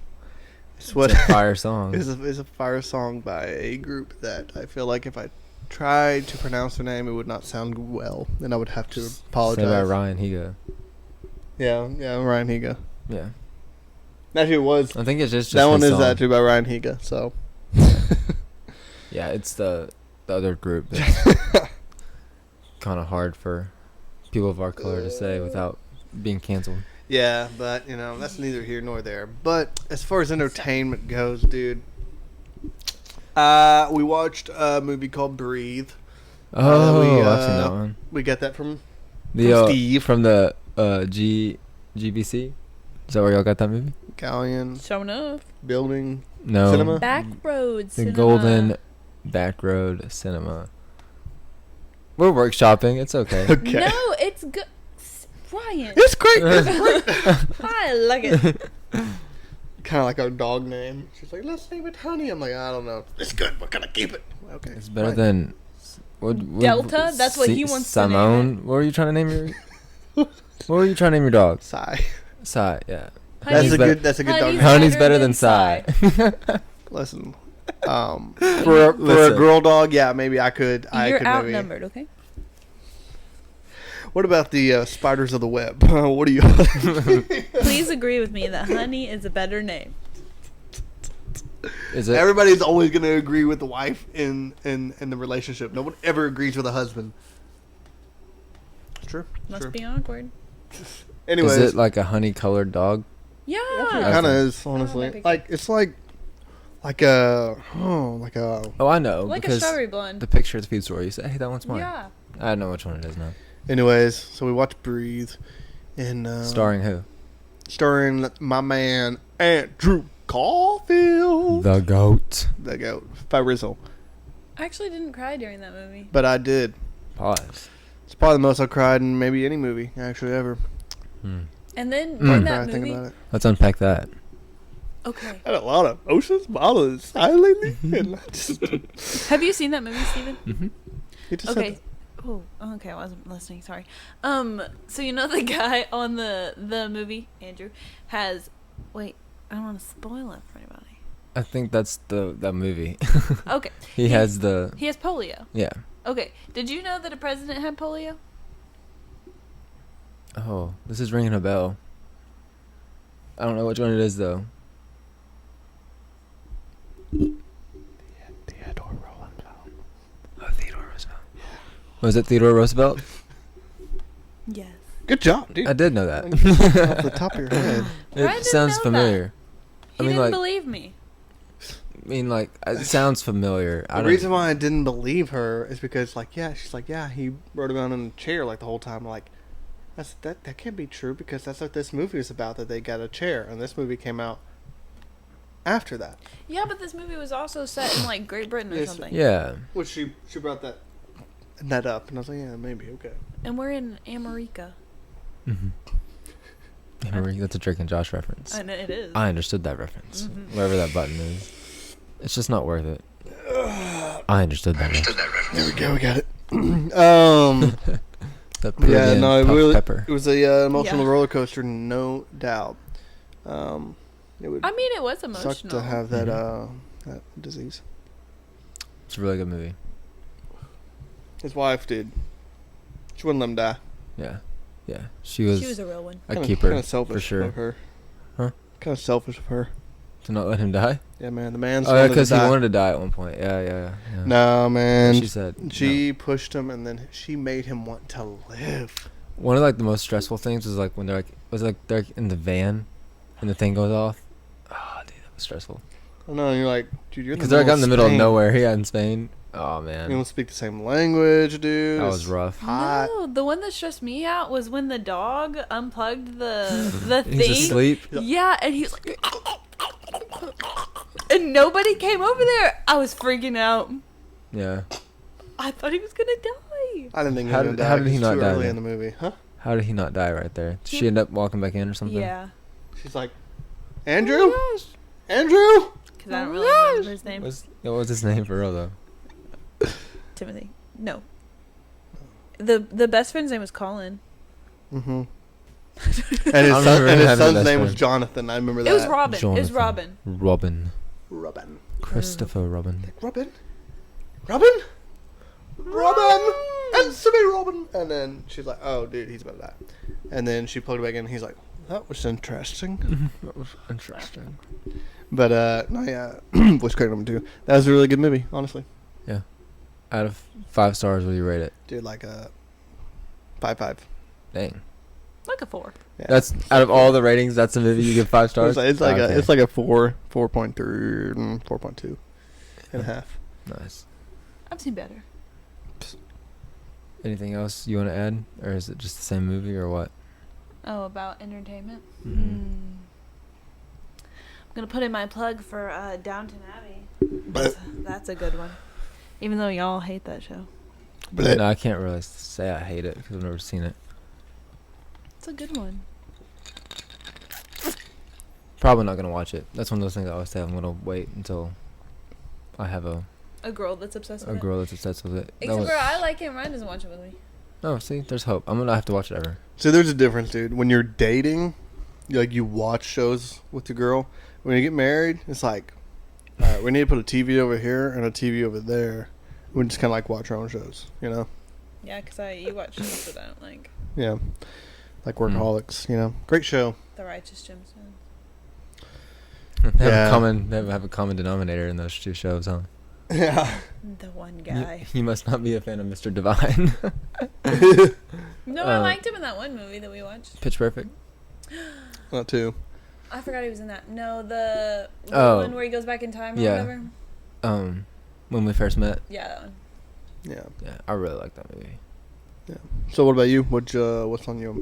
It's what It's a fire song. is a fire song by a group that I feel like if I tried to pronounce her name, it would not sound well, and I would have to apologize. Say by Ryan Higa. Yeah, Ryan Higa. Yeah. Actually, it was. I think it's just That one his is song. actually by Ryan Higa, so. Yeah, it's the other group that's kind of hard for people of our color to say without being canceled. Yeah, but, that's neither here nor there. But as far as entertainment goes, dude, we watched a movie called Breathe. Oh, I've seen that one. We got that from The Steve. from the GBC. Is that where y'all got that movie? Galyean, Show enough. Building, No. Cinema? Backroads. The Golden Backroad Cinema. We're workshopping. It's okay. Okay. No, it's good. Ryan. It's great. It's great. I like it. Kind of like our dog name. She's like, let's name it Honey. I'm like, I don't know. It's good. We're going to keep it. Okay. It's better fine. than Delta? That's what he wants to name Simone. it. What were you trying to name your? What were you trying to name your dog? Sigh. Sai. Yeah. That's a good dog Honey's name. Honey's better than Sai. Listen. For a girl dog, yeah, maybe I could. You're maybe. outnumbered, okay? What about the spiders of the web? What do you? Please agree with me that Honey is a better name. Is it? Everybody's always going to agree with the wife in the relationship. No one ever agrees with a husband. It's true. Must be awkward. Anyways, Is it like a honey-colored dog? Yeah. it kind of Okay. is, honestly. picture. Like it's like a Oh, I know. Like a because strawberry blonde. the picture at the feed store, you say, "Hey, that one's mine." Yeah. I don't know which one it is now. Anyways, so we watched Breathe, and Starring who? starring my man Andrew Caulfield, The goat. the goat, by Rizzo. I actually didn't cry during that movie. But I did. Pause. It's probably the most I've cried in maybe any movie actually ever. And then Mm. during Now that I think movie. about it. Let's unpack that. Okay. I had a lot of emotions, but I was silently, and I just. Have you seen that movie, Steven? Mm-hmm. He just said Okay. Oh, okay. I wasn't listening. Sorry. So you know the guy on the movie, Andrew, has. Wait, I don't want to spoil it for anybody. I think that's that movie. Okay. He has the He has polio. yeah. Okay. Did you know that a president had polio? Oh, this is ringing a bell. I don't know which one it is though. Theodore Roosevelt. Oh, Theodore Roosevelt. Was it Theodore Roosevelt? Yes. Good job, dude. I did know that. Off the top of your head. I It didn't sounds know familiar. He I mean, didn't like, believe me. it sounds familiar. The reason why I didn't believe her is because, she's like, yeah, he rode around in a chair the whole time. Like, that can't be true because that's what this movie is about. That they got a chair, and this movie came out after that. Yeah, but this movie was also set in Great Britain or Yes. something. Yeah. Which she brought that up, and I was like, yeah, maybe okay. And we're in America. Mm-hmm. That's a Drake and Josh reference. I know it is. I understood that reference. Mhm. Wherever that button is. It's just not worth it. I understood that reference. There we go, we got it. That Yeah, Peruvian no, it puff really, pepper. it was a emotional Yeah. roller coaster, no doubt. It would I mean, it was suck emotional. to have that Mhm. that disease. It's a really good movie. His wife did. She wouldn't let him die. Yeah. Yeah. She was a real one. a keeper Kind of selfish for sure. of her. Huh? Kind of selfish of her. To not let him die? Yeah, man. The man's Oh, yeah, because because he wanted to die at one point. Yeah. No, man. She said. She no. pushed him, and then she made him want to live. One of the most stressful things was when they're they're in the van, and the thing goes off. Oh, dude, that was stressful. I know. You're like, dude, you're Because they're in the middle of Spain. nowhere. Yeah, in Spain. Oh man, You don't speak the same language, dude. that was It's rough. hot. No, the one that stressed me out was when the dog unplugged the thing. He's asleep. Yeah, and he was like, and nobody came over there. I was freaking out. Yeah. I thought he was gonna die. I didn't think How he was did- gonna how die did he 'cause not it's too die early then? in the movie, huh? How did he not die right there? Did she end up walking back in or something? Yeah, She's like, Andrew, Andrew. because I don't really remember his name. What was his name for real though? Timothy. No. The best friend's name was Colin. Mm-hmm. I And his, don't son, remember and his having a son's best name was friend. Jonathan. I remember that. It was Robin. It was Jonathan. Robin. Robin. Robin. Christopher Robin. Robin? Robin? Robin! Answer me, Robin! And then she's like, oh, dude, he's about that. And then she plugged it back in, and he's like, that was interesting. That was interesting. But, no, yeah, voice crack number 2. That was a really good movie, honestly. Yeah. Out of 5 stars, what do you rate it? Dude, like, 5/5. Dang. Like a 4. Yeah. That's out of all the ratings. That's a movie you give 5 stars. It's like Okay. it's like a 4, 4.3, 4.2 and a half. Nice. I've seen better. Anything else you want to add, or is it just the same movie, or what? Oh, about entertainment? Mhm. I'm going to put in my plug for Downton Abbey. That's a good one. Even though y'all hate that show. No, I can't really say I hate it because I've never seen it. It's a good one. Probably not gonna watch it. That's one of those things I always say. I'm gonna wait until I have a girl that's obsessed with it. girl that's obsessed with it. Except for I like it. Ryan doesn't watch it with me. Oh, see, there's hope. I'm gonna have to watch it ever. So there's a difference, dude. When you're dating, you watch shows with the girl. When you get married, it's like, all right, we need to put a TV over here and a TV over there. We just kind of like watch our own shows, you know? Yeah, because you watch shows that I don't like. Yeah. Like Workaholics, you know? Great show. The Righteous Gemstones. They Yeah. have a common denominator in those 2 shows, huh? Yeah. The one guy. You must not be a fan of Mr. Divine. No, I liked him in that one movie that we watched. Pitch Perfect. Not too. I forgot he was in that. No, the Oh. one where he goes back in time or Yeah. whatever. When we first met. Yeah, that one. Yeah. Yeah, I really like that movie. So what about you? What's on your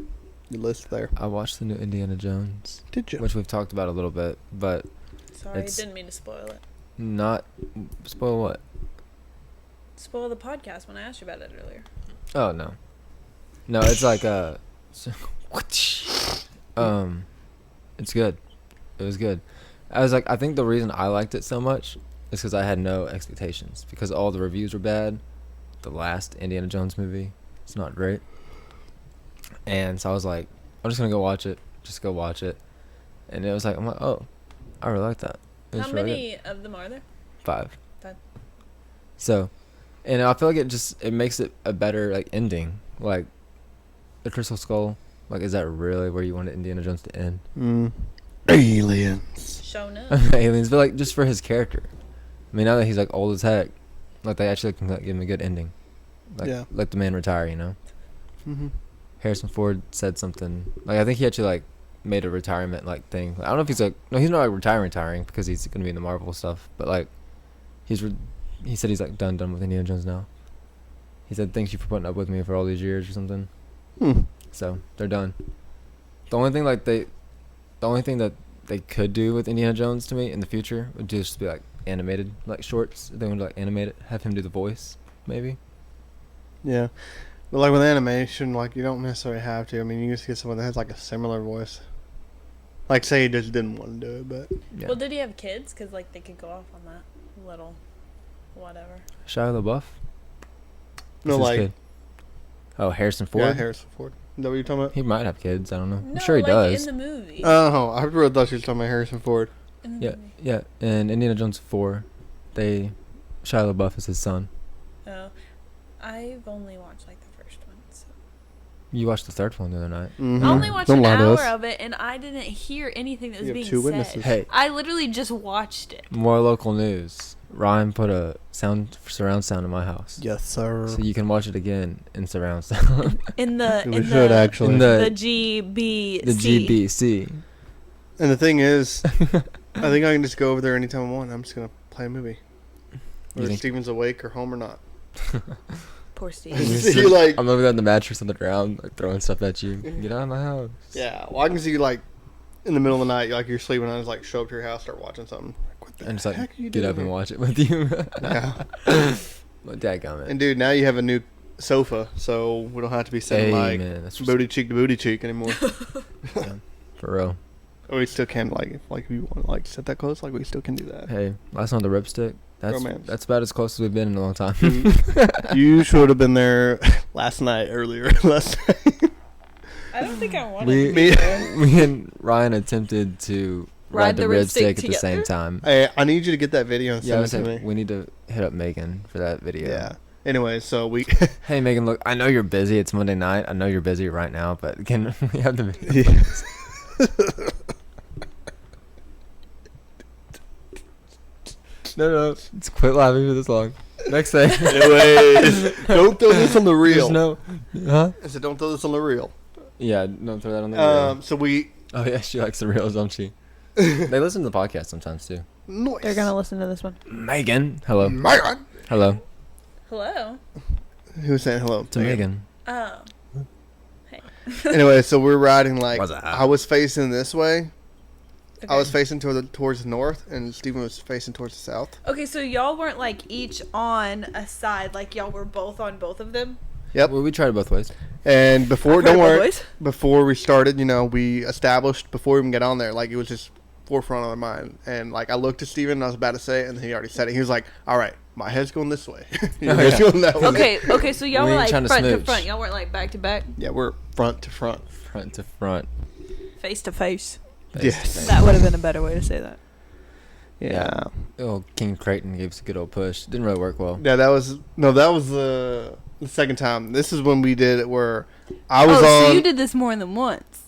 list there? I watched the new Indiana Jones, Did you? which we've talked about a little bit, but Sorry, It's- didn't mean to spoil it. not spoil what? Spoil the podcast when I asked you about it earlier. Oh no, it's like it's good. It was good. I think the reason I liked it so much is because I had no expectations, because all the reviews were bad. The last Indiana Jones movie, it's not great, and so I was like, I'm just gonna go watch it. Just go watch it, and it was like, I'm like, oh, I really like that. It was How really many of them are there? good. 5. 5. So, and I feel like it makes it a better like ending. Like the Crystal Skull. Like, is that really where you wanted Indiana Jones to end? Aliens. Shown up. Aliens, but like just for his character. I mean, now that he's like old as heck, like they actually can like, give him a good ending. Like, Yeah. let the man retire, you know. Mm-hmm. Harrison Ford said something like, I think he actually like made a retirement like thing. I don't know if he's like, no, he's not like retiring because he's gonna be in the Marvel stuff, but like he said he's like done with Indiana Jones now. He said thank you for putting up with me for all these years or something. So they're done. The only thing that they could do with Indiana Jones to me in the future would just be like animated, like shorts. They would like animate it, have him do the voice, maybe. Yeah. But like with animation, like you don't necessarily have to. I mean, you just get someone that has like a similar voice. Like say he just didn't want to do it, but Yeah. Well, did he have kids? Because like they could go off on that little whatever. Shia LaBeouf. no, What's his like kid? Oh, Harrison Ford. yeah, Harrison Ford. Is that what you're talking about? He might have kids. I don't know. No, I'm sure he like does. in the movie. Oh, I really thought you were talking about Harrison Ford. In the Yeah, movie. yeah. And Indiana Jones 4, Shia LaBeouf is his son. Oh, I've only watched like the first one. So. You watched the third one the other night. Mm-hmm. I only watched Don't an lie to hour us. of it, and I didn't hear anything that was You have being 2 said. witnesses. Hey, I literally just watched it. more local news. Ryan put a surround sound in my house. Yes, sir. So you can watch it again in surround sound. In the We in should the actually. In the GBC. the GBC. And the thing is, I think I can just go over there anytime I want. I'm just gonna play a movie. You Whether think- Steven's awake or home or not. Poor Steve. See, like, I'm over there on the mattress on the ground, like throwing stuff at you. Get out of my house. yeah. Well, I can see you like in the middle of the night, like you're sleeping, and I just like show up to your house, start watching something. Like, what the And just heck like are you get doing up and here? watch it with you. Yeah. My dadgummit. And dude, now you have a new sofa, so we don't have to be sitting Hey like man, that's booty cheek to booty cheek anymore. yeah, for real. Or we still can like if you want to like sit that close, like we still can do that. Hey, last on the ripstick. Romance. That's about as close as we've been in a long time. You should have been there last night. I don't think I wanted We- to Me- be there. Me and Ryan attempted to ride the ripstick at the same together? time. Hey, I need you to get that video and Yeah, I send was it to like, me. we need to hit up Megan for that video. Yeah. Anyway, so we. Hey Megan, look, I know you're busy. It's Monday night. I know you're busy right now, but can we have the video? Yeah. No. Just quit laughing for this long. Next thing. Anyways, don't throw this on the reel. No. Huh? I said, don't throw this on the reel. Yeah, don't throw that on the reel. So we. Oh yeah, she likes the reels, don't she? They listen to the podcast sometimes too. Nice. They're gonna listen to this one. Megan, hello. Megan. Hello Hello. Who's saying hello? to Megan. Oh. Anyway, so we're riding like What's that? I was facing this way. Okay. I was facing towards the north, and Steven was facing towards the south. Okay, so y'all weren't like each on a side, like y'all were both on both of them. Yep. Well, we tried it both ways. And before, I've heard don't both worry, ways. before we started, we established before we even get on there, like it was just forefront of our mind. And like I looked at Steven and I was about to say it, and he already said it. He was like, "All right, my head's going this way, your head's going that way." Okay, so y'all We were ain't like trying to front to smooch. front. Y'all weren't like back to back, Yeah, we're front to front. Front to front. face to face. Face Yes. to face. That would have been a better way to say that. Yeah. Oh, King Creighton gave us a good old push. Didn't really work well. Yeah, that was the second time. This is when we did it where I was on. So you did this more than once.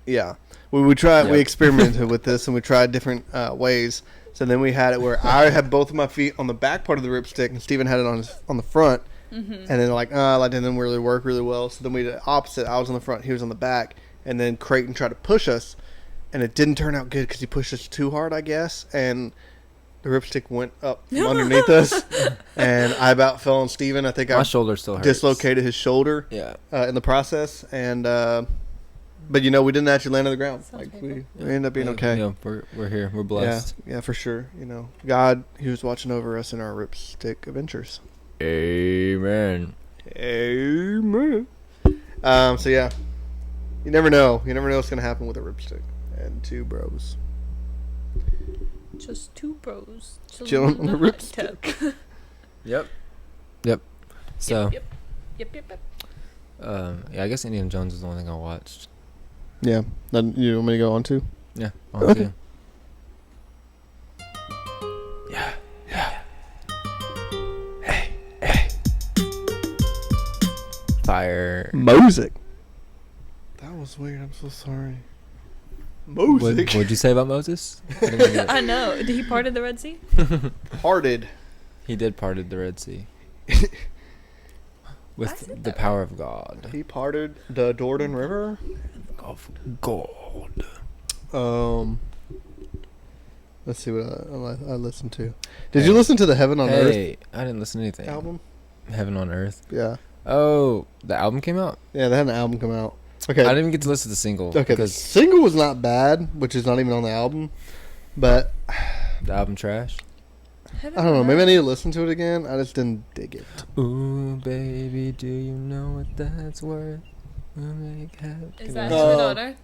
Yeah, we tried. We Yep. experimented with this, and we tried different ways. So then we had it where I had both of my feet on the back part of the ripstick, and Steven had it on the front. Mm-hmm. And then like that didn't really work really well. So then we did the opposite. I was on the front, he was on the back, and then Creighton tried to push us, and it didn't turn out good because he pushed us too hard, I guess, and the ripstick went up from underneath us, and I about fell on Steven. I think My I shoulder still hurts. dislocated his shoulder Yeah. in the process, and but we didn't actually land on the ground. Sounds Like painful. we ended up being okay. Yeah, we're here. We're blessed. Yeah, for sure. God, He was watching over us in our ripstick adventures. Amen. Amen. So yeah, you never know. You never know what's gonna happen with a ripstick and two bros. Just two bros Chilling on the hot ripstick. tub. Yep. So, Yep. yeah, I guess Indiana Jones is the only thing I watched. Yeah. Then you want me to go on too? Yeah. Okay. Yeah. Fire. Music. That was weird. I'm so sorry. Music. What'd you say about Moses? I didn't get I know. Did he parted the Red Sea? it. Parted. He did parted the Red Sea I with said the that power of God. He parted the Jordan River. Of God. Let's see what I listened to. Did you listen to the Heaven on Earth Hey, I didn't listen to anything. album? Heaven on Earth. Yeah. Oh, the album came out? Yeah, they had an album come out. Okay. I didn't even get to listen to the single. Okay, the Because single was not bad, which is not even on the album. But the album trash. I don't know. Maybe I need to listen to it again. I just didn't dig it. Ooh, baby, do you know what that's worth? Is that Oh. Heaven on Earth?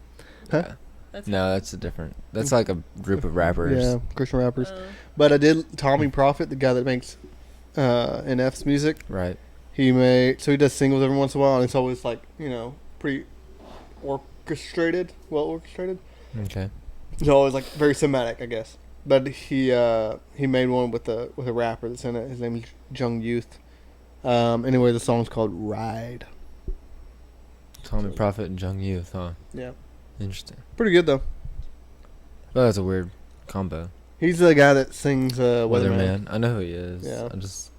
Huh? That's No, that's a different. That's like a group of rappers. Yeah, Christian rappers. Oh. But I did Tommy Prophet, the guy that makes NF's music. Right. He does singles every once in a while, and it's always like pretty orchestrated, well orchestrated. Okay. It's always like very cinematic, I guess. But he made one with a rapper that's in it. His name is Jung Youth. Anyway, the song's called Ride. Tommy Prophet and Jung Youth, huh? Yeah, Interesting. pretty good though. Well, that's a weird combo. He's the guy that sings Weatherman. Weatherman. I know who he is. Yeah. I just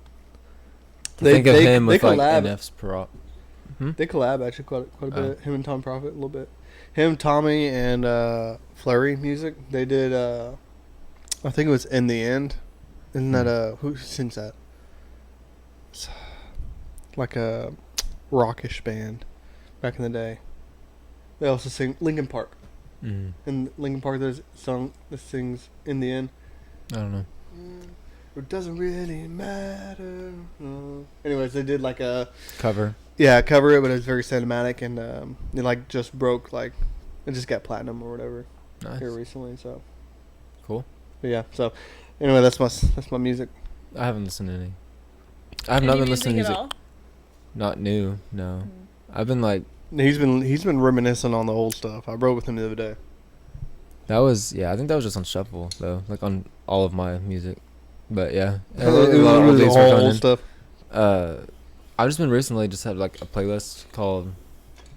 They- think of they- him they with like collab. NF's prop. They collab actually quite a Oh. bit. Him and Tom Prophet a little bit. Him, Tommy, and Flurry music. They did. I think it was In the End. Isn't that who sings that? It's like a rockish band back in the day. They also sing Linkin Park. Mm. In Linkin Park, there's a song that sings In the End. I don't know. It doesn't really matter. Anyways, they did like a Cover. cover it, but it was very cinematic, and it like just broke it just got platinum or whatever Nice. here recently. So Cool. but yeah. So anyway, that's my music. I haven't listened to any. I have not Any been listening to music music. at all? Not new. No. Mm. I've been like. He's been reminiscing on the old stuff. I rode with him the other day. That was I think that was just on shuffle though, like on all of my music. But yeah, It was all old stuff. I've just been recently just had like a playlist called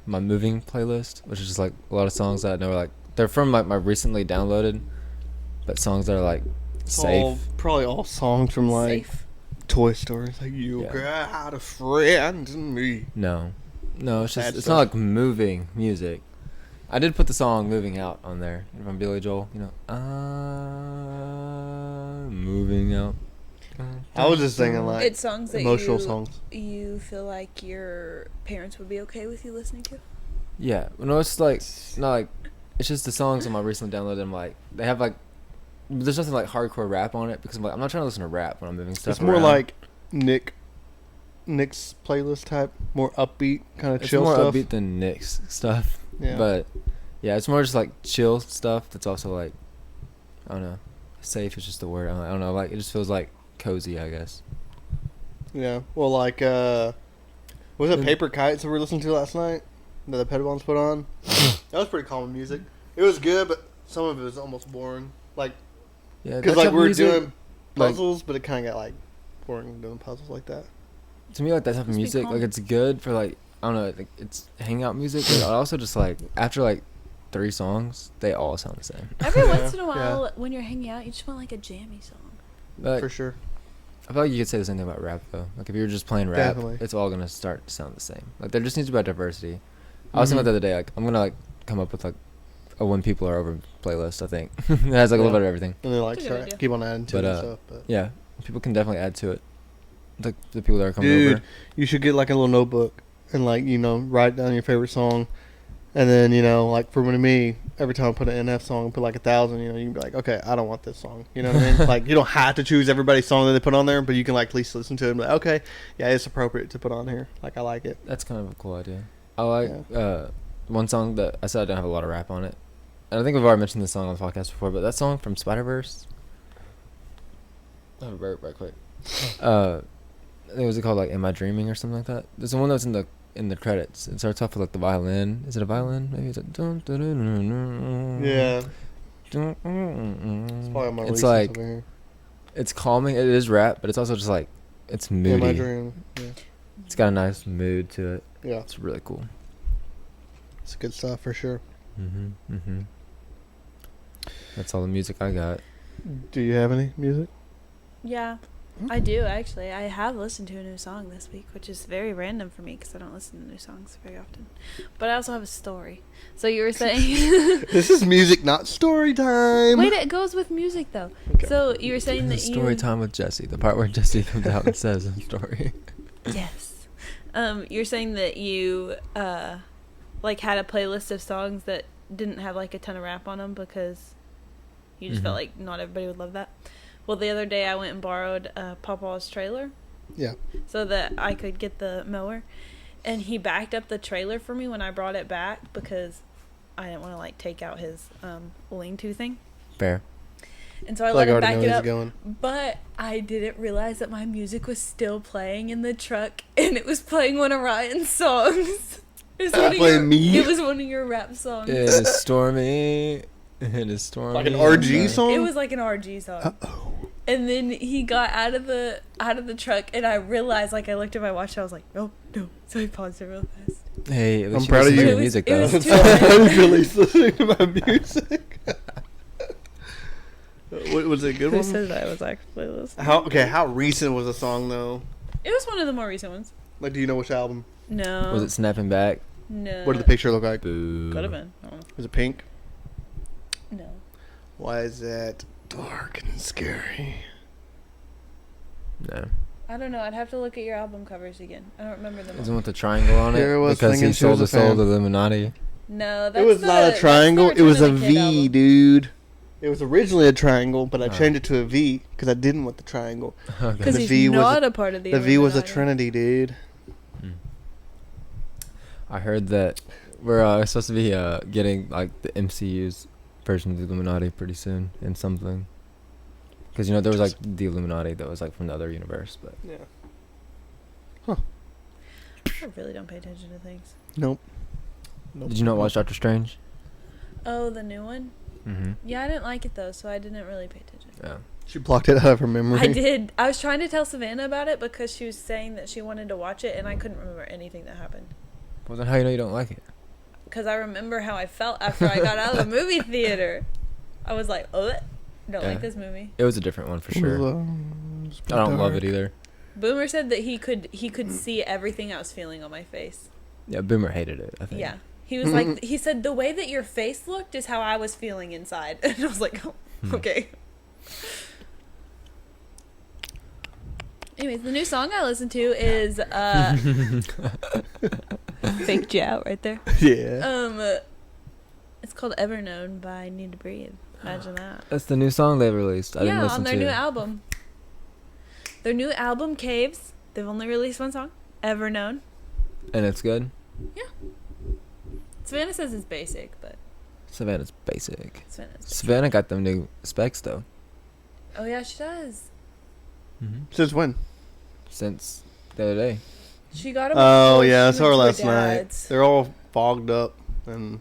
my moving playlist, which is just like a lot of songs that I know are like they're from like my recently downloaded, but songs that are like safe. Probably all songs from like Safe. Toy Story. It's like you Yeah. got a friend in me. No, it's just Sad it's stuff. not like moving music. I did put the song "Moving Out" on there from Billy Joel. You know, moving out. I was just thinking like It's songs that emotional songs. you feel like your parents would be okay with you listening to. Yeah, no, it's like not like it's just the songs on my recently downloaded. I'm like they have like there's nothing like hardcore rap on it because I'm not trying to listen to rap when I'm moving stuff. It's more around. like Nick's playlist type, more upbeat, kind of it's chill more stuff. upbeat than Nick's stuff. Yeah. But yeah, it's more just like chill stuff. That's also like I don't know, safe is just the word. I don't know, like it just feels like cozy, I guess. Yeah. Well, like was it Mm. Paper Kites that we were listening to last night that the Pettibons put on? That was pretty calming music. It was good, but some of it was almost boring. Like Yeah, because that like type we of were music, doing like, puzzles, but it kind of got like boring doing puzzles like that. to me, like that type of Must be music, like calm. it's good for like I don't know, like, it's hangout music, but also just like after like 3 songs, they all sound the same. Every Yeah, once in a while, when you're hanging out, you just want like a jammy song. But For sure. I feel like you could say the same thing about rap though. Like if you're just playing rap, Definitely. it's all gonna start to sound the same. Like there just needs to be a diversity. I was thinking Mhm. about the other day, like I'm gonna like come up with like a when people are over playlist. I think it has like a little Yeah. bit of everything. And then like That's a good start idea. keep on adding to But, it and stuff. But Yeah, people can definitely add to it. Like the people that are coming dude, over. you should get like a little notebook and like write down your favorite song, and then like for me, every time I put an NF song, put like 1,000. You can be like, okay, I don't want this song. You know what I mean? Like you don't have to choose everybody's song that they put on there, but you can like at least listen to it and be like, okay, yeah, it's appropriate to put on here. Like I like it. That's kind of a cool idea. I like one song that I said I don't have a lot of rap on it. And I think we've already mentioned this song on the podcast before, but that song from Spider-Verse. I have a burp right quick. I think was it called like "Am I Dreaming" or something like that. There's the one that's in the credits. It starts off with like the violin. Is it a violin? Maybe it's like dun, dun, dun, dun, dun, Yeah, dun, dun, it's dun. probably on my It's release like over here. it's calming. It is rap, but it's also just like it's Yeah, moody. my dream. Yeah, It's got a nice mood to it. yeah, It's really cool. it's good stuff for sure. That's all the music I got. Do you have any music? Yeah, I do actually. I have listened to a new song this week, which is very random for me because I don't listen to new songs very often. But I also have a story. So you were saying, This is music, not story time. wait, it goes with music though. Okay. So you were saying that Story you time with Jessi. The part where Jessi comes out and says a story. Yes. You're saying that you like had a playlist of songs that didn't have like a ton of rap on them because you just felt Mhm. like not everybody would love that. Well, the other day I went and borrowed Papa's trailer Yeah. so that I could get the mower, and he backed up the trailer for me when I brought it back because I didn't want to like take out his lean-to thing. Fair. And so I Like let I him already back know it he's up. going. But I didn't realize that my music was still playing in the truck, and it was playing one of Ryan's songs. It was, one of Playing your, me? it was one of your rap songs. It is stormy. It is stormy. Like an RG song? It was like an RG song. Uh-oh. And then he got out of the truck, and I realized, like, I looked at my watch, and I was like, no. So he paused it real fast. Hey, at least I'm you proud of listen to you. your It was- music it though. was too I'm really listening to my music. Was it a good Who one? says I was actually listening? How recent was the song though? It was one of the more recent ones. Like, do you know which album? No. Was it snapping back? No. What did the picture look like? Boo. Could have been. I don't know. Was it pink? No. Why is it dark and scary? No. I don't know. I'd have to look at your album covers again. I don't remember them. Is all. it with the triangle on it? Here was Because thinking he she was sold a his soul fan. to the Illuminati. No, that's It was not the- a triangle. that's It the was a Return of the Kid V, album. dude. It was originally a triangle, but I Oh. changed it to a V because I didn't want the triangle. Okay. Because The he's V was not a part of the The V was a Illuminati. trinity, dude. I heard that we're supposed to be getting like the MCU's version of the Illuminati pretty soon in something. Because there was like the Illuminati that was like from the other universe, but Yeah. I really don't pay attention to things. Nope. did you not watch Doctor Strange? Oh, the new one? Mm-hmm. Yeah, I didn't like it though, so I didn't really pay attention. Yeah. She blocked it out of her memory. I did. I was trying to tell Savannah about it because she was saying that she wanted to watch it, and I couldn't remember anything that happened. Well, then how you know you don't like it? Because I remember how I felt after I got out of the movie theater. I was like, oh, don't like this movie. It was a different one for sure. I don't love it either. Boomer said that he could see everything I was feeling on my face. Yeah, Boomer hated it, I think. Yeah. He was like, he said, the way that your face looked is how I was feeling inside. And I was like, oh, okay. Anyways, the new song I listened to is Faked You Out right there. Yeah. It's called Everknown by Need to Breathe. Imagine that. That's the new song they released. I didn't listen on their to new it. album. Their new album, Caves. They've only released one song, Everknown. And it's good? Yeah. Savannah says it's basic, but Savannah's basic. Savannah's basic. Savannah got them new specs, though. Oh, yeah, she does. Since when? Since the other day. She got them. Oh, yeah, I saw her last night. They're all fogged up and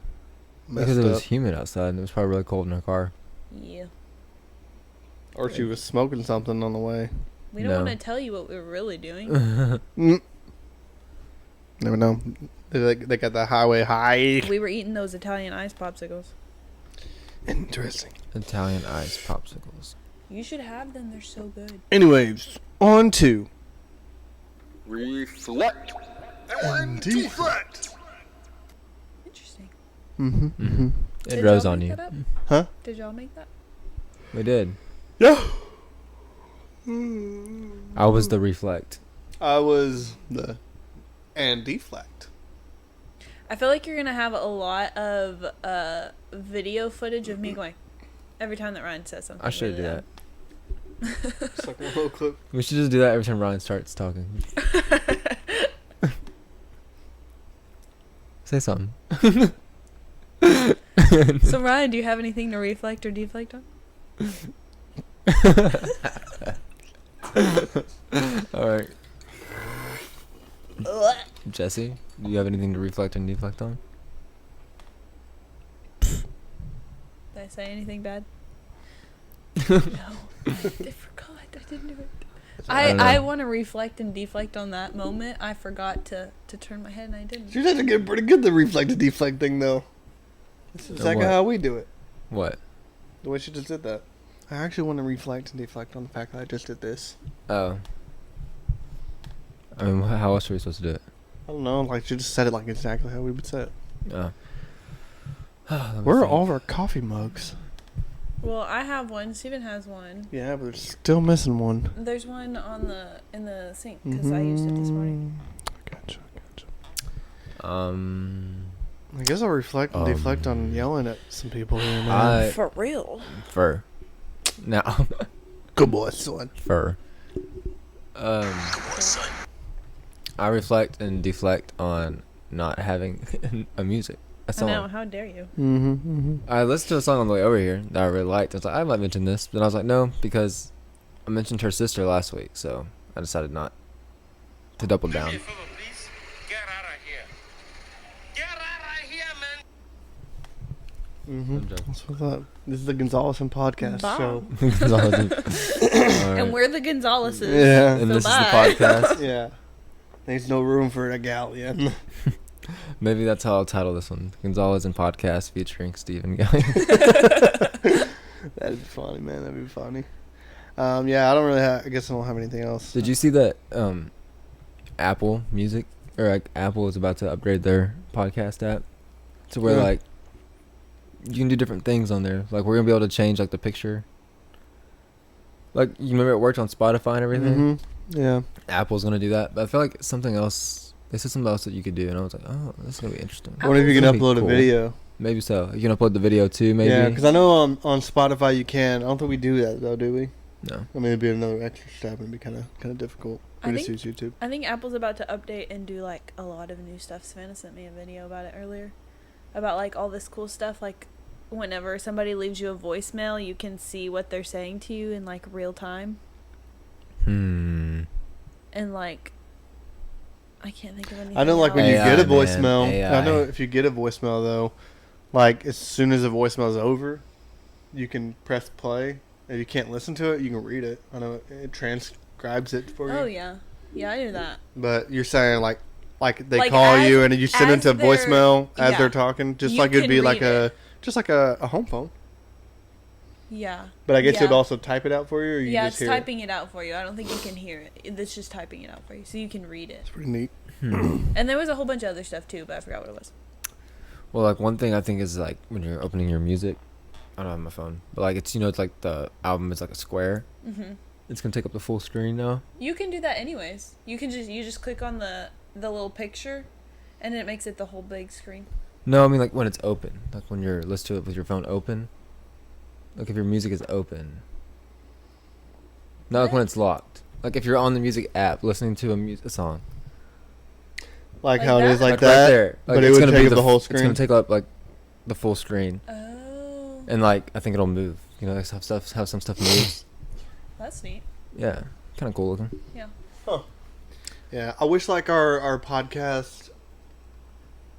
messed Because it was up. humid outside and it was probably really cold in her car. Yeah. Or she was smoking something on the way. We don't No. want to tell you what we were really doing. Never know. They got the highway high. We were eating those Italian ice popsicles. Interesting. Italian ice popsicles. You should have them. They're so good. Anyways, on to Reflect and deflect. Interesting. It Did rose y'all on make you. that up? Huh? Did y'all make that? We did. Yeah. I was the reflect. I was the and deflect. I feel like you're gonna have a lot of video footage of me going every time that Ryan says something. I should really do loud. that. It's like a little clip. We should just do that every time Ryan starts talking. Say something. So Ryan, do you have anything to reflect or deflect on? Alright. Jessi, do you have anything to reflect and deflect on? Did I say anything bad? No. I forgot. I didn't do it. don't know. I want to reflect and deflect on that moment. I forgot to turn my head and I didn't. She's actually getting pretty good at the reflect to deflect thing, though. This is exactly what? how we do it. What? The way she just did that. I actually want to reflect and deflect on the fact that I just did this. Oh. I mean, how else are we supposed to do it? I don't know. Like, she just said it like exactly how we would say it. Oh. Let me Where are think. all of our coffee mugs? Well, I have one. Steven has one. Yeah, but there's still missing one. There's one in the sink because I used it this morning. Gotcha. I I guess I'll reflect and deflect on yelling at some people here and there. For real. Fur. Now. Good boy, son. Fur. I reflect and deflect on not having a music. A I song. know. How dare you? I listened to a song on the way over here that I really liked. I was like, I might mention this. But I was like, no, because I mentioned her sister last week. So I decided not to double down. Get out of here. Get out of here, man. That's what I thought. This is the Gonzalez podcast Bob. show. And we're the Gonzaleses. Yeah. And So this bye. is the podcast. Yeah. There's no room for a Galyean. Maybe that's how I'll title this one. Gonzalez and Podcast featuring Stephen Galyean. That'd be funny, man. That'd be funny. Yeah, I don't really have... I guess I don't have anything else. Did you see that Apple Music, or like Apple is about to upgrade their podcast app to where Yeah. like you can do different things on there. Like we're gonna be able to change like the picture. Like you remember it worked on Spotify and everything. Yeah. Apple's gonna do that, but I feel like something else. They said something else that you could do, and I was like, oh, this is gonna be interesting. What if you can That'd be upload cool. a video? Maybe so. You can upload the video too, maybe. Yeah, because I know on Spotify you can. I don't think we do that though, do we? No. I mean, it'd be another extra step, and it'd be kind of difficult. I We just think- use YouTube. I think Apple's about to update and do like a lot of new stuff. Savannah sent me a video about it earlier. About like all this cool stuff. Like whenever somebody leaves you a voicemail, you can see what they're saying to you in like real time. And like, I can't think of anything. I know, like when you AI, get a man, voicemail. AI. I know if you get a voicemail though, like as soon as the voicemail's over, you can press play If you can't listen to it, you can read it. I know it transcribes it for you. Oh yeah, I knew that. But you're saying like they Like, call as- you and you send it as to they're- voicemail as yeah. they're talking, just You like it'd can be like read a home phone. Yeah. But I guess Yeah. it'd also type it out for you, or you Yeah, just it's hear typing it out for you. I don't think you can hear it. It's just typing it out for you, so you can read it. It's pretty neat. And there was a whole bunch of other stuff too, but I forgot what it was. Well, like one thing I think is like when you're opening your music, I don't have my phone, but like it's it's like the album is like a square. Mhm. It's gonna take up the full screen now. You can do that anyways. You just click on the little picture, and it makes it the whole big screen. No, I mean like when it's open, like when you're listening to it with your phone open. Like if your music is open. Not like when it's locked. Like if you're on the music app listening to a song. Like Like how it that? is like Right that. there. But Like, it it's would gonna take be up the whole screen. It's gonna take up like the full screen, Oh, and like I think it'll move. Like have some stuff moves. that's neat. Yeah, kind of cool looking. Yeah. Yeah, I wish like our podcast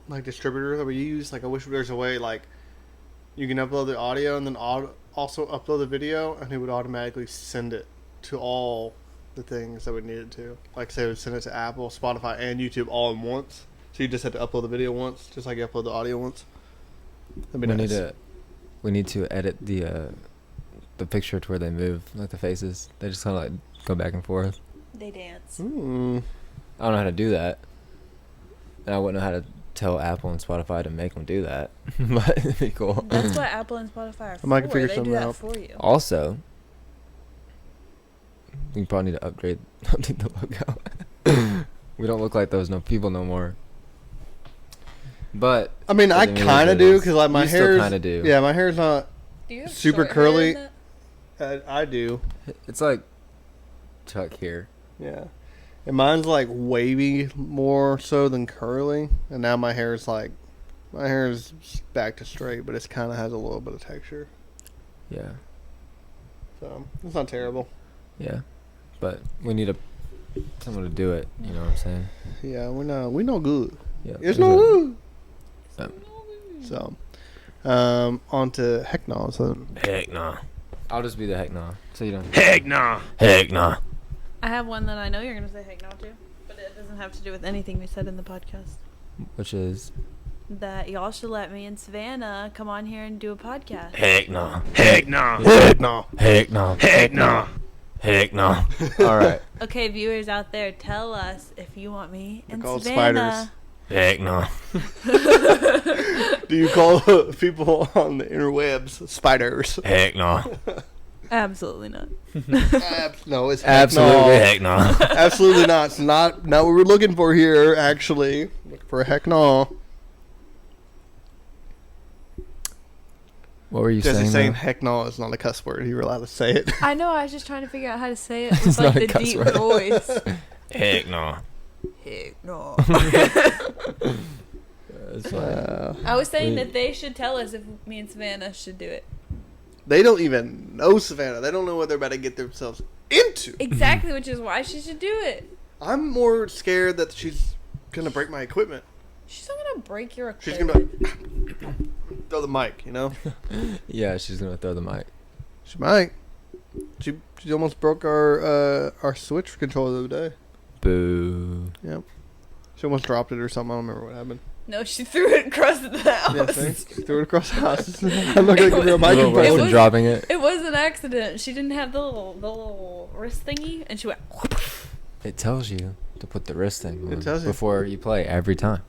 like distributor that we use, like I wish there's a way like you can upload the audio and then also upload the video, and it would automatically send it to all the things that we needed to. Like say it would send it to Apple, Spotify, and YouTube all in once. So you just had to upload the video once, just like you upload the audio once. That'd be nice. We need to edit the picture to where they move, like the faces. They just kind of like go back and forth. They dance. Mm. I don't know how to do that, and I wouldn't know how to tell Apple and Spotify to make them do that. But it'd be cool. That's what Apple and Spotify are for. I might figure They do something that out. for you. Also, we probably need to update the logo. We don't look like those people no more. But I mean, I doesn't mean kind it of do is. because like my You still hair's kinda do. Yeah, my hair's not. Do you have Super short hair curly. in that? I do. it's like tuck here. Yeah. And mine's like wavy more so than curly. And now my hair is back to straight, but it kind of has a little bit of texture. Yeah, So it's not terrible. yeah. But we need someone to do it. You know what I'm saying? Yeah, we know good. Yeah. It's no good. Yeah. So, on to heck no. So, Heck nah. I'll just be the heck nah. So you don't. Heck nah. Heck nah. I have one that I know you're going to say heck no to, but it doesn't have to do with anything we said in the podcast. Which is That y'all should let me and Savannah come on here and do a podcast. heck nah. Heck nah. heck no. Heck nah. Heck nah. Heck nah. All right. Okay, viewers out there, tell us if you want me and called Savannah. Heck nah. Do you call people on the interwebs spiders? Heck nah. Absolutely not. No, it's Absolutely heck no. heck nah. Absolutely not. It's not what we're looking for here. Actually, looking for a heck no. What were you Just saying? saying though? heck no is not a cuss word. You were allowed to say it. I know, I was just trying to figure out how to say it It's with not like a the cuss deep word. voice. Heck nah. Heck no. It's fine. I was saying that they should tell us if me and Savannah should do it. They don't even know Savannah. They don't know what they're about to get themselves into. Exactly, which is why she should do it. I'm more scared that she's gonna break my equipment. She's not gonna break your She's equipment. gonna throw the mic. You know, Yeah, she's gonna throw the mic. she might. She almost broke our switch controller the other day. Boo. Yep. She almost dropped it or something. I don't remember what happened. No, she threw it across the house. Yeah, see? Threw it across the house. I'm not gonna give her a Little microphone. worse It than was- dropping it. It was an accident. She didn't have the little wrist thingy, and she went. It tells you to put the wrist thing It on tells you. before you play every time.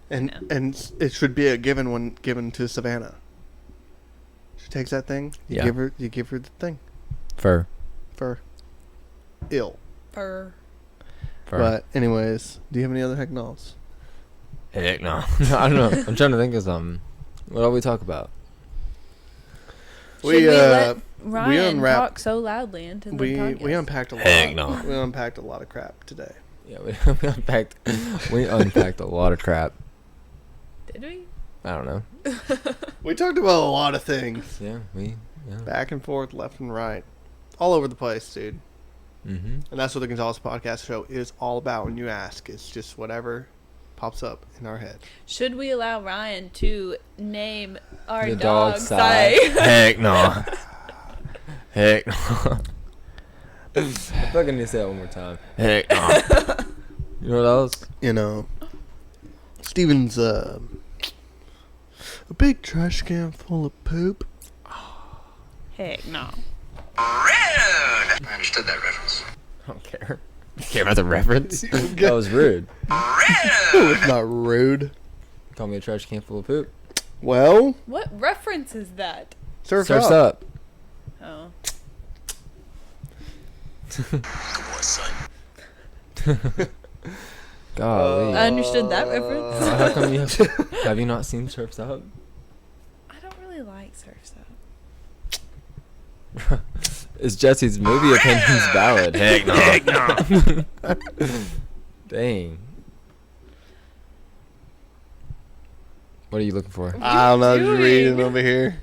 And it should be a given when given to Savannah. She takes that thing. You Yeah. give her the thing Fur. for ill. Purr. Fur. But anyways, do you have any other heck no's? Heck no. I don't know. I'm trying to think of something. What all we talk about? Should we let Ryan unwrapped- talk so loudly into the podcast? We unpacked a lot. Heck no. We unpacked a lot of crap today. Yeah, we unpacked a lot of crap. Did we? I don't know. We talked about a lot of things. Yeah, Back and forth, left and right. All over the place, dude. Mm-hmm. And that's what the Gonzalez podcast show is all about when you ask. It's just whatever pops up in our head. Should we allow Ryan to name our The dog dog Sai? Heck no. Heck no. I feel like I need to say that one more time. Heck no. You know what else? You know, Steven's a big trash can full of poop. Heck no. I understood that reference. I don't care. Care about the reference? That was rude. It's not rude. Call me a trash can full of poop. Well, What reference is that? surf's Surf's up. up. Oh. Good boy, son. Golly. I understood that reference. How come you have you not seen Surf's Up? I don't really like Surf's Up. Is Jesse's movie opinions valid? Heck no. Heck no. Dang. What are you looking for? I don't know. Just doing? reading over here.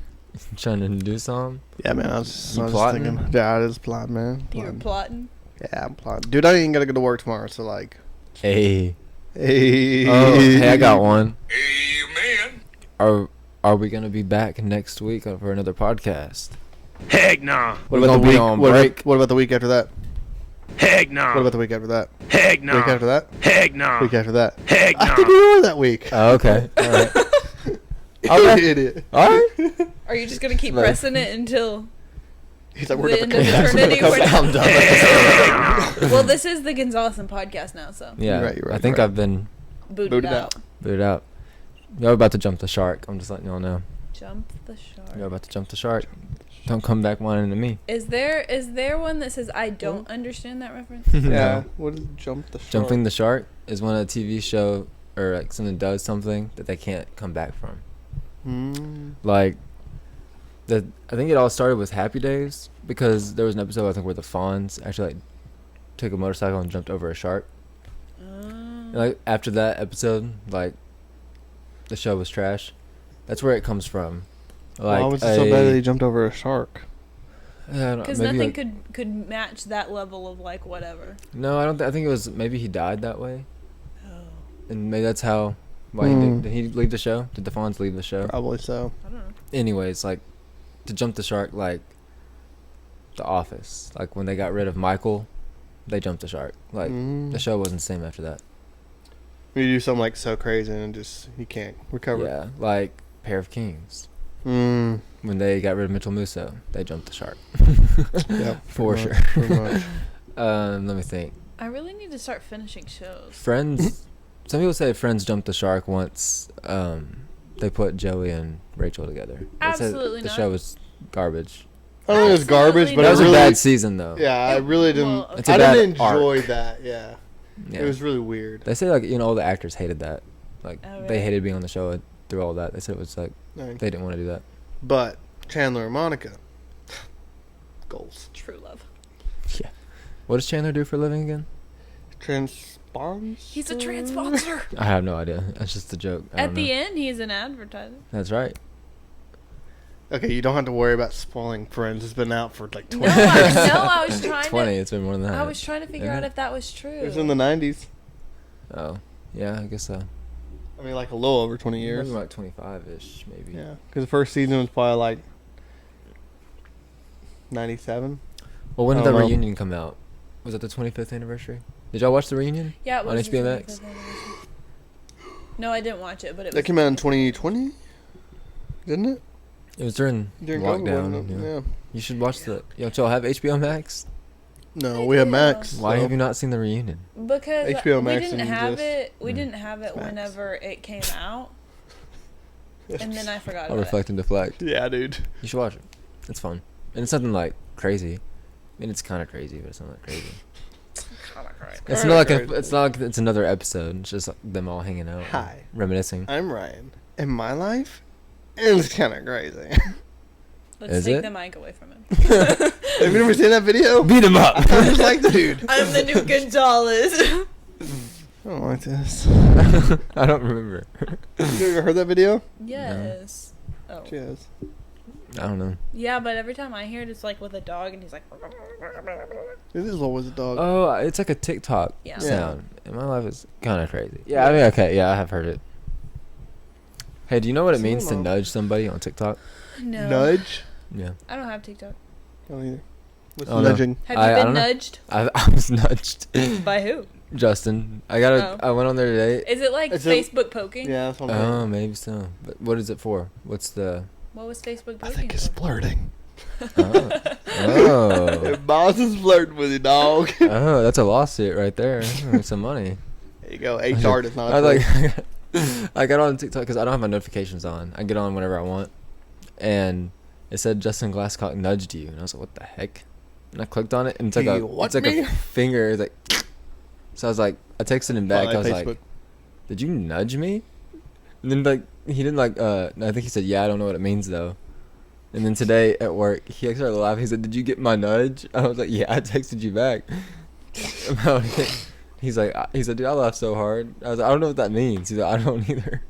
Trying to do something? Yeah, man. I was just plotting? thinking. Yeah, I just plotting, man. You were Plotting. plotting. Yeah, I'm plotting. Dude, I ain't gotta go to work tomorrow, so like. Hey. Hey. Oh, hey, I got one. Amen. Are we gonna be back next week for another podcast? Heck no. What We about gonna the be week? on What break? about the week after that? Heck no. What about the week after that? Heck no. Week after that? Heck no. Week after that? Heck I no. think we were that week. Oh, okay. All right. You Okay. idiot. All right. Are you just gonna keep Like- pressing it until? He's like, we're The never end of coming back. eternity, We're never we're coming not- back. Heck no. Well, this is the Gonzalez podcast now, so Yeah. You're right, I think you're right. I've been booted out. booted out. You're about to jump the shark. I'm just letting y'all know. Jump the shark. You're about to jump the shark. Don't come back whining to me. Is there one that says I don't understand that reference? Yeah. No. What is jump the shark? Jumping the shark is when a TV show or like something does something that they can't come back from. Like, I think it all started with Happy Days because there was an episode I think where the Fonz actually like took a motorcycle and jumped over a shark. And, like after that episode, like the show was trash. That's where it comes from. Like Why was it so bad that he jumped over a shark? Because maybe nothing like, could match that level of like whatever. No, I don't. I think it was maybe he died that way, Oh, and maybe that's how. Why did he leave the show? Did the Fonz leave the show? Probably so. I don't know. Anyways, like to jump the shark, like The Office, like when they got rid of Michael, they jumped the shark. Like the show wasn't the same after that. You do something like so crazy and just you can't recover. Yeah, like Pair of Kings. Mm. When they got rid of Mitchell Musso, they jumped the shark. Yeah. For pretty sure. much, pretty much. Let me think. I really need to start finishing shows. Friends. Some people say Friends jumped the shark once. They put Joey and Rachel together. They said Absolutely the not. show was garbage. I don't think it was garbage, Absolutely but That I was really, a bad season though. yeah, I really didn't. Well, It's a I bad didn't enjoy arc. that. Yeah. Yeah. It was really weird. They say like all the actors hated that. Like Oh, they really? hated being on the show through all that. They said it was like Like, they didn't want to do that. but Chandler and Monica, goals. True love. Yeah. What does Chandler do for a living again? Transpons. He's a transponsor. I have no idea. That's just a joke. I At don't the know. end, he's an advertiser. That's right. Okay, you don't have to worry about spoiling Friends. It's been out for like 20 No, years. I was trying 20. to. It's been more than that. I was trying to figure Isn't out it? if that was true. It was in the 90s. Oh, yeah. I guess so. I mean, like a little over 20 years. Maybe like 25-ish, maybe. Yeah, because the first season was probably like 97. Well, when I did the don't know. reunion come out? Was it the 25th anniversary? Did y'all watch the reunion? Yeah, it on was HBO the Max? 25th anniversary. No, I didn't watch it, but it That was. came out in 2020, didn't it? It was during During COVID, lockdown. wasn't it? Yeah. Yeah. You should watch the. Y'all have HBO Max? No, I we have do. Max. Why so- have you not seen the reunion? Because HBO we Max didn't didn't have exist. it. We Mm. didn't have it It's Max. whenever it came out, and then I forgot I'll about reflect and deflect. Yeah, dude. You should watch it. It's fun. And it's nothing like crazy. I mean, it's kind of crazy, but it's not that crazy. It's Kinda not like crazy. it's not like it's another episode. It's just like them all hanging out, and Hi. reminiscing. I'm Ryan. In my life, it's kind of crazy. Let's Is take it? the mic away from him. Have you never seen that video? Beat him up. I'm just like the dude. I'm the new Gonzalez. I don't like this. I don't remember. You ever heard that video? Yes. Oh. Cheers. I don't know. Yeah, but every time I hear it, it's like with a dog, and he's like. This is always a dog. Oh, it's like a TikTok Yeah. sound. And my life is kind of crazy. Yeah, I mean, okay, yeah, I have heard it. Hey, do you know what it So means to long. nudge somebody on TikTok? No. Nudge? Yeah. I don't have TikTok. I don't either. What's Oh, no. nudging? Have you I been don't know. nudged? I was nudged. By who? Justin. I Oh. went on there today. Is it like It's a- Facebook poking? Yeah, that's what I'm Oh, saying. maybe so. But what is it for? What's the? What was Facebook poking I think it's for? flirting. Oh. Oh. Boss is flirting with you, dog. Oh, that's a lawsuit right there. Make some money. There you go. HR does not. I approve. I got on TikTok because I don't have my notifications on. I get on whenever I want, and it said Justin Glasscock nudged you, and I was like, "What the heck?" And I clicked on it, and it's like He what it's like me? a finger. It's like, so I was like, I texted him back. By I was Facebook. like, "Did you nudge me?" And then like he didn't like. I think he said, "Yeah, I don't know what it means though." And then today at work, he started laughing. He said, "Did you get my nudge?" I was like, "Yeah, I texted you back." About it. He said, "Dude, I laughed so hard." I was like, "I don't know what that means." He's like, "I don't either."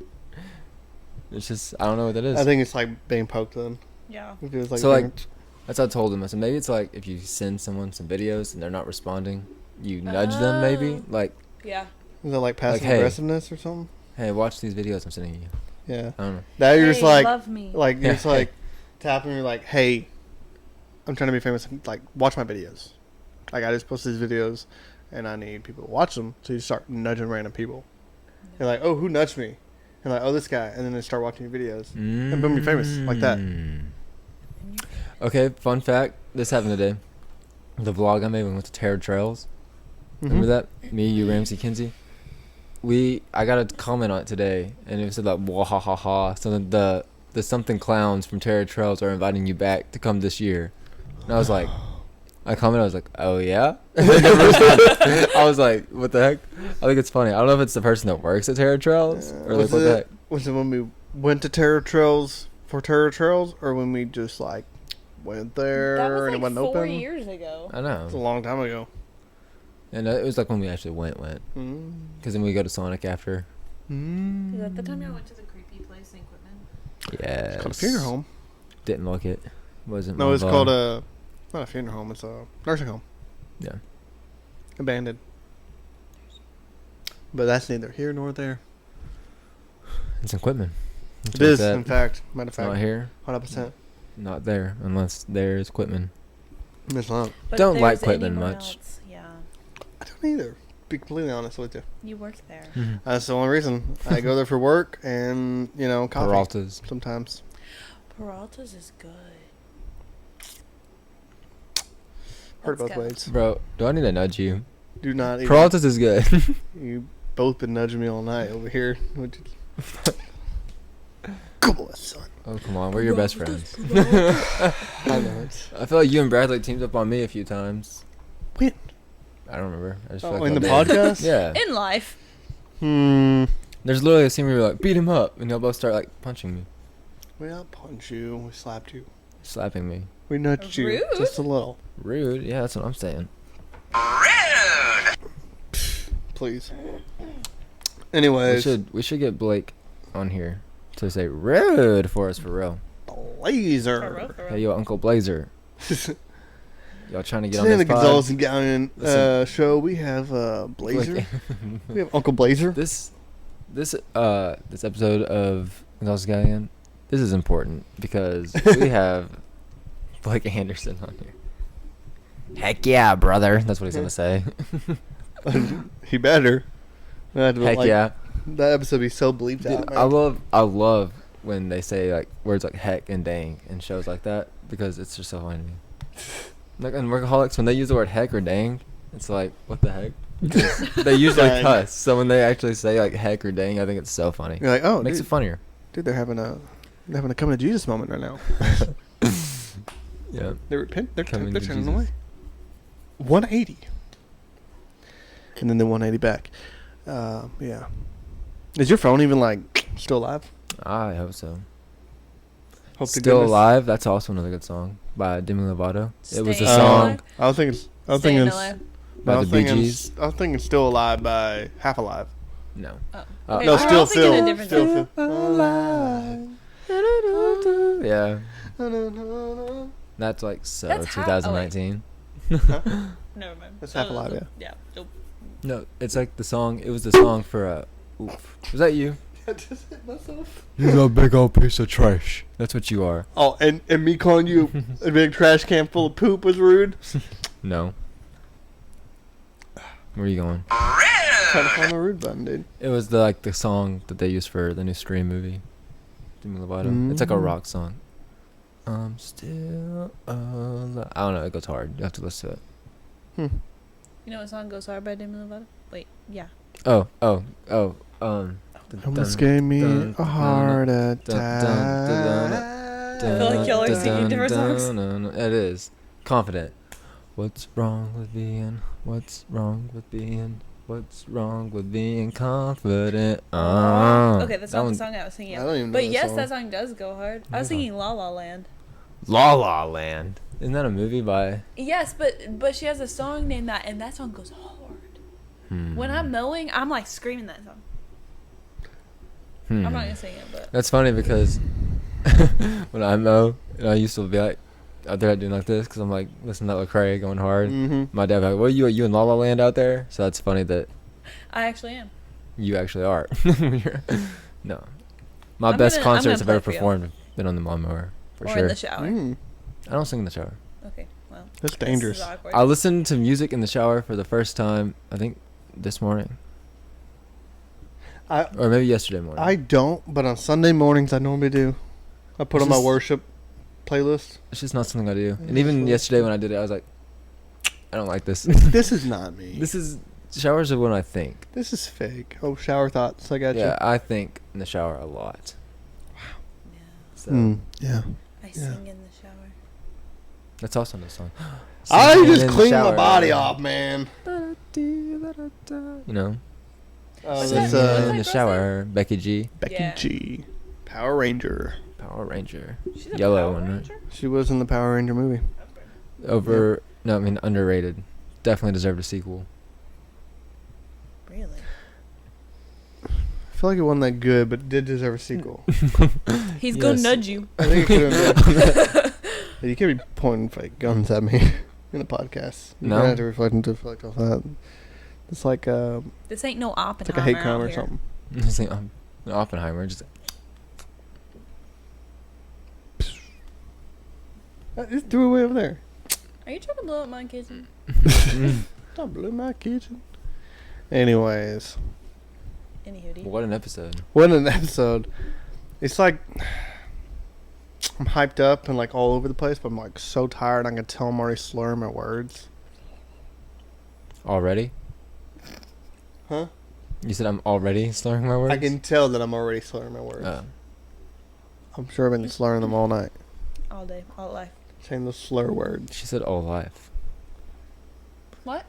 It's just, I don't know what that is. I think it's like being poked on. Yeah. It feels like So, like, being- that's what I told him. I said, maybe it's like if you send someone some videos and they're not responding, you nudge them maybe. Oh. Like, Yeah. is that like passive hey. aggressiveness or something? hey, watch these videos I'm sending you. Yeah. I don't know. Now you're just Hey, like, love me. like you're Yeah. just like tapping. You're like, hey, I'm trying to be famous. Like, watch my videos. Like, I just post these videos, and I need people to watch them. So you start nudging random people. You're like, oh, who nudged me? And like, oh, this guy, and then they start watching your videos, and boom, you're famous like that. Mm. Okay, fun fact. This happened today. The vlog I made when we went to Terror Trails. Remember that? Me, you, Ramsey, Kinsey. I got a comment on it today, and it said like "wahahaha." So the something clowns from Terror Trails are inviting you back to come this year. And I was like, I commented. I was like, oh yeah. And they never responded. I was like, what the heck? I think it's funny. I don't know if it's the person that works at Terror Trails or like what the heck. Was it when we went to Terror Trails for Terror Trails, or when we just like went there That was and like it wasn't 4 open? years ago. I It's a know. long time ago. And it was like when we actually went. Mm. Because then we go to Sonic after. Mm. Is that the time y'all went to the creepy place in Quitman? Yeah. It's called a funeral home. Didn't like it. Wasn't. No, my it's vibe. called a not a funeral home. It's a nursing home. Yeah. Abandoned. But that's neither here nor there. It's in Quitman. It is, in fact. Matter of It's not fact, here, 100%. not there, unless there is Quitman. It's not. But Don't if like there's Quitman anywhere much. else, yeah. I don't either. Be completely honest with you. You work there. That's the only reason. I go there for work and, coffee. Peralta's. Sometimes. Peralta's is good. Heard Let's both go. ways. Bro, do I need to nudge you? Do not even. Peralta's is good. You both been nudging me all night over here. Come on, son. Oh, come on. We're your best friends. I know it. I feel like you and Bradley teamed up on me a few times. When? I don't remember. I just feel Oh, like in the y'all did. podcast? Yeah. In life. There's literally a scene where you're like, beat him up. And y'all both start like punching me. We not punch you. We slapped you. Slapping me. We nudged you. Rude. Just a little. Rude. Yeah, that's what I'm saying. Please. We Anyways. should get Blake on here to say rude for us for real. Blazer. For real, for real. Hey, yo, Uncle Blazer. Y'all trying to get Today on on the this pod? Gonzalez Galyean Listen. show, we have Blazer. Like- We have Uncle Blazer. This episode of Gonzalez Galyean, this is important because we have Blake Anderson on here. Heck yeah, brother. That's what he's gonna say. He better. Heck yeah. That episode be so bleeped Dude, out, man. I love when they say like words like heck and dang in shows like that because it's just so funny to me. Like in Workaholics, when they use the word heck or dang, it's like, what the heck? Because they usually Dang. cuss. So when they actually say like heck or dang, I think it's so funny. You're like, oh, It makes dude, it funnier. dude, they're having a come to Jesus moment right now. Yeah. They're Coming to turning Jesus. away. 180. And then the 180 back. Yeah. Is your phone even like still alive? I hope so. Hope to Still goodness. Alive. That's also another good song by Demi Lovato. It was a Staying song Alive? I was thinking. Staying alive. by I the was Bee thinking. Gees. I was thinking "Still Alive" by Half Alive. No. Oh. Uh, Okay, No, we're still all thinking Phil. a different Still song. Phil. Alive. Yeah. That's That's like so That's how- 2019. Never mind. That's Half Alive, yeah. Yeah. Nope. No, it's like the song. It was the song for Oof. Was that you? I just hit myself. You're a big old piece of trash. That's what you are. Oh, and me calling you a big trash can full of poop was rude. No. Where are you going? Trying to find the rude button, dude. It was the song that they used for the new Scream movie. Demi Lovato. It's like a rock song. I'm still alive. I don't know. It goes hard. You have to listen to it. You know what song goes hard by Demi Lovato? Wait, yeah. Oh. Almost gave me a heart attack. I feel like y'all are singing different songs. It is. Confident. What's wrong with being? What's wrong with being? What's wrong with being confident? Okay, that's not one- the song I was singing. I don't even know But that yes, song. that song does go hard. I was singing La La Land. La La Land. Isn't that a movie by? Yes, but she has a song named that, and that song goes hard. When I'm mowing, I'm like screaming that song. I'm not gonna sing it, but That's funny because when I mow, I used to be like out there doing like this because I'm like listening to Lecrae going hard. My dad was like, "What are you in La La Land out there?" So that's funny that I actually am. you actually are. No, my I'm best gonna concerts I've play ever for y'all. performed have been on the lawnmower for Or sure. in the shower. I don't sing in the shower. Okay, well. That's this dangerous. is awkward. I listened to music in the shower for the first time. I think this morning, or maybe yesterday morning. I don't, but on Sunday mornings I normally do. I put It's on my just- worship playlist. It's just not something I do. And Yeah, even so- yesterday when I did it, I was like, I don't like this. This is not me. This is showers are when I think. This is fake. Oh, shower thoughts. I got Yeah, I think in the shower a lot. Yeah. So Yeah. I Yeah. sing in the shower. that's also a song. I Singing just in the clean my shower. body off, man. You know, Oh, What's singing that's that- what's in that the girl's shower. Becky G, Becky Yeah. G, Power Ranger. Power Ranger, She's a yellow Power one, right? Ranger? She was in the Power Ranger movie. Over. No, I mean underrated. Definitely deserved a sequel. Really? I feel like it wasn't that good, but it did deserve a sequel. He's gonna Yes. nudge you. I think it could have been. You can't be pointing fake guns at me in a podcast. You No. have to reflect off that. It's like This ain't no it's Oppenheimer. like a hate crime out or here. something. It's like, Oppenheimer. Just Just threw away over there. Are you trying to blow up my kitchen? Don't blow my kitchen. Anyways, Anywho, do you- what an episode. what an episode. It's like I'm hyped up and like all over the place, but I'm like so tired. I can tell I'm already slurring my words. Already? Huh? You said I'm already slurring my words? I can tell that I'm already slurring my words. Oh. I'm sure I've been slurring them all night. all day, all life. Saying those slur words. She said all life. What?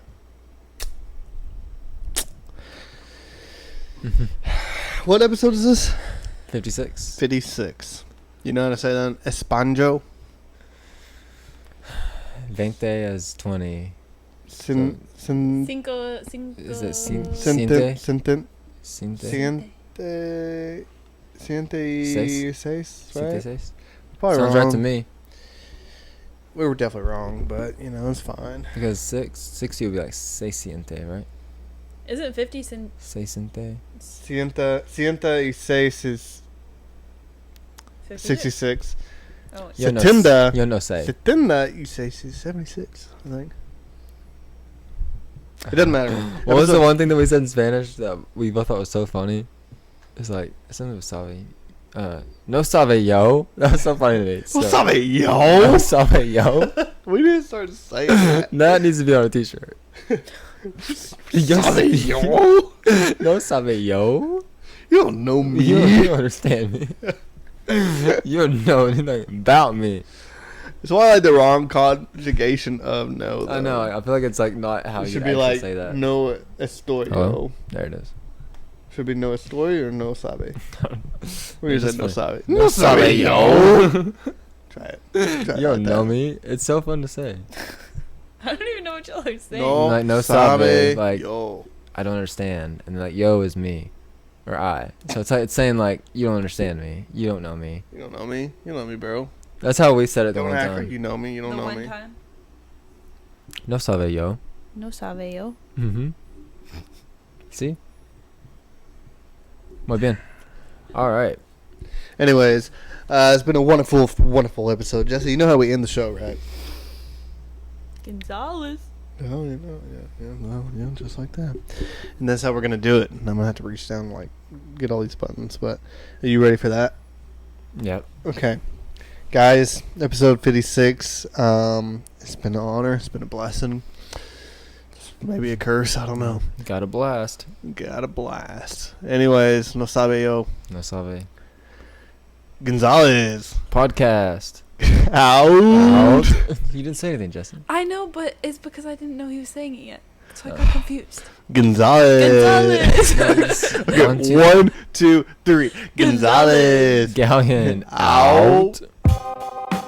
What episode is this? 56. 56. You know how to say that in Espanjo? 20 as 20. Sin, sin, Cinco. Is it sin- senten, senten, Siente? siente, siente y seis, right? 56? Probably Sounds wrong. right to me. We were definitely wrong, but you know it's fine. Because 60 would be like se siente, right? Isn't 50 cent? Se siente. Sienta y seis is 66. Oh, it's Yo no, Setenta. yo no sé. Setenta y seis is 76, I think. It doesn't matter. What was the one thing that we said in Spanish that we both thought was so funny? It's like something with sabe. No sabe yo. That was so funny to me. So, What's up, No yo? sabe yo. We didn't start saying that. That needs to be on a t-shirt. Sabe yo? No sabe yo. You don't know me. You don't understand me. You don't know anything about me. It's why I like the wrong conjugation of no. I know. I feel like it's like not how It you should actually be like say that. no estoy. Hello? There it is. Should be no estoy or no sabe. We It's said no just sabe. No sabe yo. Try it. Try it You like don't know that. me. It's so fun to say. I don't even know what y'all are saying. No, Like, no sabe, sabe, like- yo. I don't understand. And like yo is me. Or I. So it's like it's saying like you don't understand me. You don't know me. You don't know me. You know me, bro. That's how we said it the Don't one act time. like you know me. You don't the know one me. time. No sabe yo. No sabe yo. Mm-hmm. See? Muy bien. All right. Anyways, it's been a wonderful, wonderful episode. Jesse, you know how we end the show, right? Gonzalez. Oh, yeah, just like that. And that's how we're gonna do it. And I'm gonna have to reach down and, like, get all these buttons. But are you ready for that? Yep. Okay, guys, episode 56. It's been an honor. It's been a blessing. Maybe a curse. I don't know. Got a blast. Got a blast. Anyways, no sabe yo. No sabe. Gonzalez. Podcast. Out. You didn't say anything, Justin. I know, but it's because I didn't know he was saying it yet. So I got confused. Gonzalez. Gonzalez. Okay, 1, 2, 3. Gonzalez. Galyean. Out. Out.